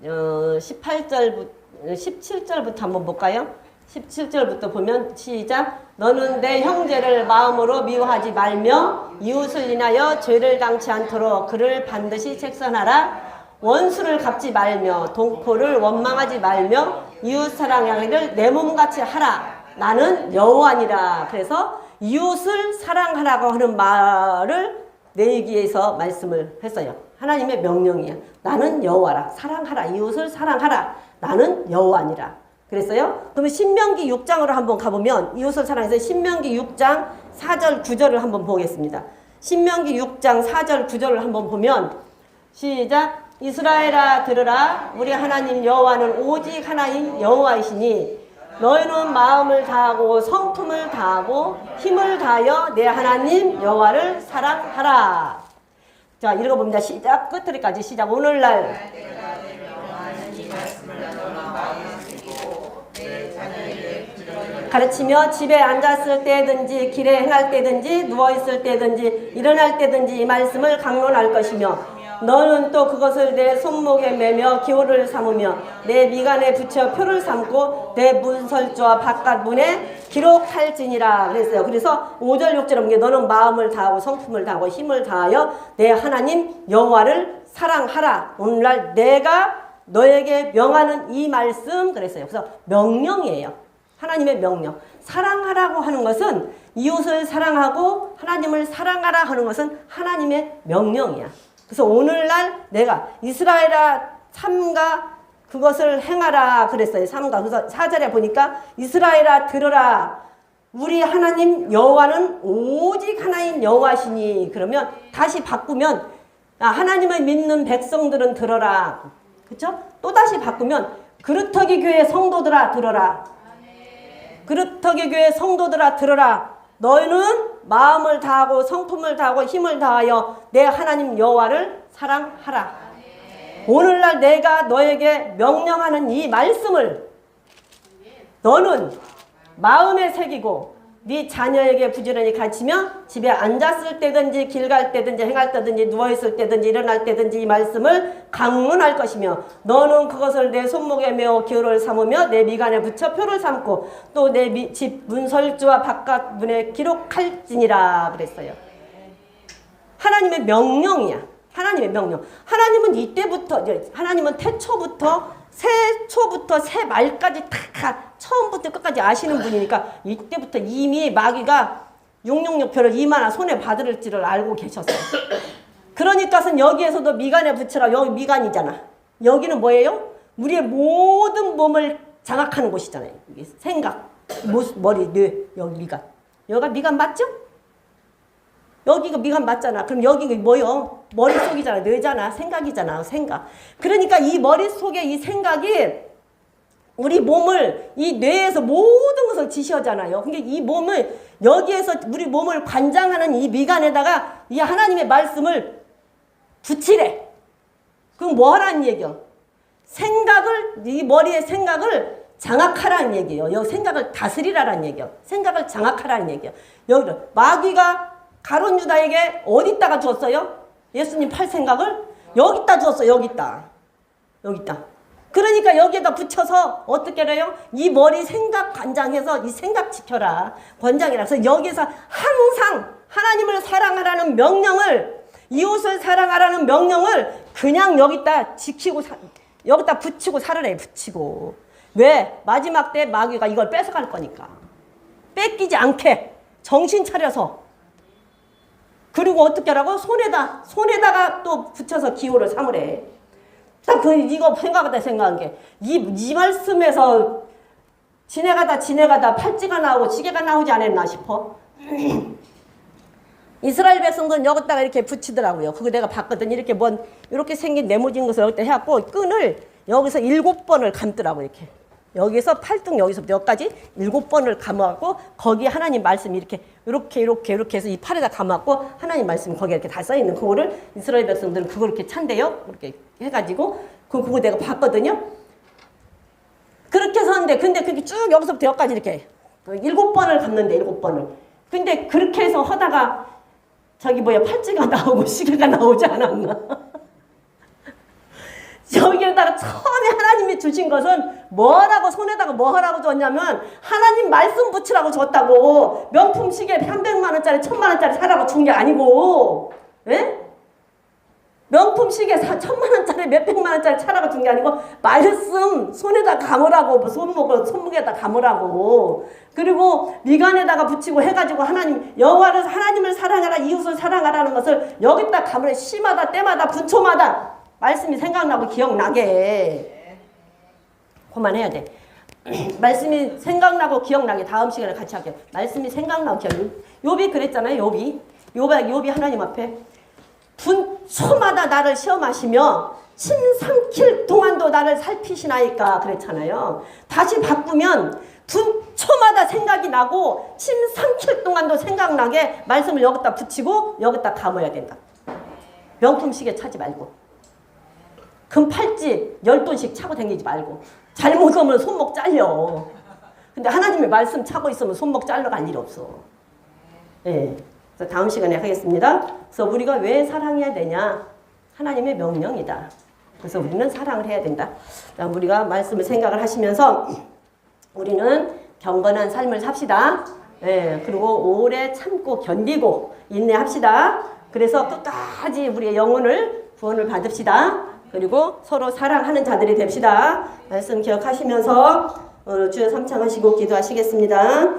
17절부터 한번 볼까요? 17절부터 보면 시작. 너는 내 형제를 마음으로 미워하지 말며 이웃을 인하여 죄를 당치 않도록 그를 반드시 책선하라. 원수를 갚지 말며 동포를 원망하지 말며 이웃 사랑하기를 내 몸같이 하라. 나는 여호와니라. 그래서 이웃을 사랑하라고 하는 말을 내기에서 말씀을 했어요. 하나님의 명령이야. 나는 여호와라. 사랑하라. 이웃을 사랑하라. 나는 여호와니라. 그랬어요? 그러면 신명기 6장으로 한번 가보면 이웃을 사랑해서 신명기 6장 4절 9절을 한번 보겠습니다. 신명기 6장 4절 9절을 한번 보면 시작. 이스라엘아 들으라. 우리 하나님 여호와는 오직 하나인 여호와이시니 너희는 마음을 다하고 성품을 다하고 힘을 다하여 내 하나님 여호와를 사랑하라. 자, 읽어봅니다. 시작. 끝까지 시작. 오늘날 가르치며 집에 앉았을 때든지 길에 행할 때든지 누워있을 때든지 일어날 때든지 이 말씀을 강론할 것이며 너는 또 그것을 내 손목에 매며 기호를 삼으며 내 미간에 붙여 표를 삼고 내 문설주와 바깥 문에 기록할지니라 그랬어요. 그래서 5절 6절에 보면 너는 마음을 다하고 성품을 다하고 힘을 다하여 내 하나님 여호와를 사랑하라. 오늘날 내가 너에게 명하는 이 말씀 그랬어요. 그래서 명령이에요. 하나님의 명령. 사랑하라고 하는 것은 이웃을 사랑하고 하나님을 사랑하라 하는 것은 하나님의 명령이야. 그래서 오늘날 내가 이스라엘아 삼가 그것을 행하라 그랬어요. 삼가. 그래서 4절에 보니까 이스라엘아 들으라. 우리 하나님 여호와는 오직 하나인 여호와시니 그러면 다시 바꾸면 하나님을 믿는 백성들은 들어라. 그렇죠? 또 다시 바꾸면 그루터기 교회 성도들아 들어라. 그루터기 교회 성도들아 들어라. 너희는 마음을 다하고 성품을 다하고 힘을 다하여 내 하나님 여호와를 사랑하라. 오늘날 내가 너에게 명령하는 이 말씀을 너는 마음에 새기고 네 자녀에게 부지런히 가르치며 집에 앉았을 때든지 길 갈 때든지 행할 때든지 누워있을 때든지 일어날 때든지 이 말씀을 강론할 것이며 너는 그것을 내 손목에 메어 기호를 삼으며 내 미간에 붙여 표를 삼고 또 내 집 문설주와 바깥 문에 기록할지니라 그랬어요. 하나님의 명령이야. 하나님의 명령. 하나님은 이때부터 하나님은 태초부터 새초부터 새말까지 다 처음부터 끝까지 아시는 분이니까 이때부터 이미 마귀가 666표를 이만한 손에 받을지를 알고 계셨어요. 그러니까는 여기에서도 미간에 붙이라. 여기 미간이잖아. 여기는 뭐예요? 우리의 모든 몸을 장악하는 곳이잖아요. 생각, 머리, 뇌, 여기 미간. 여기가 미간 맞죠? 여기가 미간 맞잖아. 그럼 여기가 뭐요? 머릿속이잖아. 뇌잖아. 생각이잖아. 생각. 그러니까 이 머릿속에 이 생각이 우리 몸을 이 뇌에서 모든 것을 지시하잖아요. 그러니까 이 몸을 여기에서 우리 몸을 관장하는 이 미간에다가 이 하나님의 말씀을 붙이래. 그럼 뭐 하라는 얘기야? 생각을 이 머리의 생각을 장악하라는 얘기예요. 여기 생각을 다스리라는 얘기예요. 생각을 장악하라는 얘기예요. 여기를 마귀가 가룟 유다에게 어디다가 주었어요? 예수님 팔 생각을 여기다 주었어요. 여기다. 여기다. 그러니까 여기에다 붙여서 어떻게 해요? 이 머리 생각 관장해서 이 생각 지켜라. 권장이라. 그래서 여기서 항상 하나님을 사랑하라는 명령을 이웃을 사랑하라는 명령을 그냥 여기다 지키고 여기다 붙이고 살으래. 붙이고. 왜? 마지막 때 마귀가 이걸 뺏어갈 거니까. 뺏기지 않게 정신 차려서 그리고 어떻게 하라고? 손에다가 또 붙여서 기호를 삼으래. 딱 이거 생각한 게, 이 말씀에서 지내가다 팔찌가 나오고 지게가 나오지 않았나 싶어. 이스라엘 백성들은 여기다가 이렇게 붙이더라고요. 그거 내가 봤거든. 이렇게 생긴 네모진 것을 여기다 해갖고 끈을 여기서 7번을 감더라고, 이렇게. 여기서 팔뚝 여기서부터 여기까지 7번을 감아갖고 거기 하나님 말씀이 이렇게 해서 이 팔에다 감아갖고 하나님 말씀이 거기에 이렇게 다 써있는 그거를 이스라엘 백성들은 그걸 이렇게 찬대요. 그렇게 해가지고 그거 내가 봤거든요. 그렇게 섰는데 근데 그게 쭉 여기서부터 여기까지 이렇게 7번을 감는데 7번을. 근데 그렇게 해서 하다가 팔찌가 나오고 시계가 나오지 않았나. 여기에다가 처음에 하나님이 주신 것은 뭐라고 손에다가 뭐 하라고 줬냐면 하나님 말씀 붙이라고 줬다고. 명품 시계 300만 원짜리 1000만 원짜리 사라고 준 게 아니고, 예? 명품 시계 1000만 원짜리 몇백만 원짜리 사라고 준 게 아니고 말씀 손에다 감으라고. 손목에다 감으라고. 그리고 미간에다가 붙이고 해가지고 하나님을 사랑하라 이웃을 사랑하라는 것을 여기다 감으래. 시마다 때마다 분초마다 말씀이 생각나고 기억나게. 그만해야 돼. 말씀이 생각나고 기억나게 다음 시간에 같이 할게요. 말씀이 생각나고 기억나게. 욥이 그랬잖아요. 욥이 하나님 앞에 분초마다 나를 시험하시며 침 삼킬 동안도 나를 살피시나이까 그랬잖아요. 다시 바꾸면 분초마다 생각이 나고 침 삼킬 동안도 생각나게 말씀을 여기다 붙이고 여기다 감아야 된다. 명품 시계 차지 말고 금 팔찌 10돈씩 차고 다니지 말고 잘못 오면 손목 잘려. 근데 하나님의 말씀 차고 있으면 손목 잘려갈 일 없어. 예. 그래서 다음 시간에 하겠습니다. 그래서 우리가 왜 사랑해야 되냐? 하나님의 명령이다. 그래서 우리는 사랑을 해야 된다. 우리가 말씀을 생각을 하시면서 우리는 경건한 삶을 삽시다. 예. 그리고 오래 참고 견디고 인내합시다. 그래서 끝까지 우리의 영혼을 구원을 받읍시다. 그리고 서로 사랑하는 자들이 됩시다. 말씀 기억하시면서 주여 삼창하시고 기도하시겠습니다.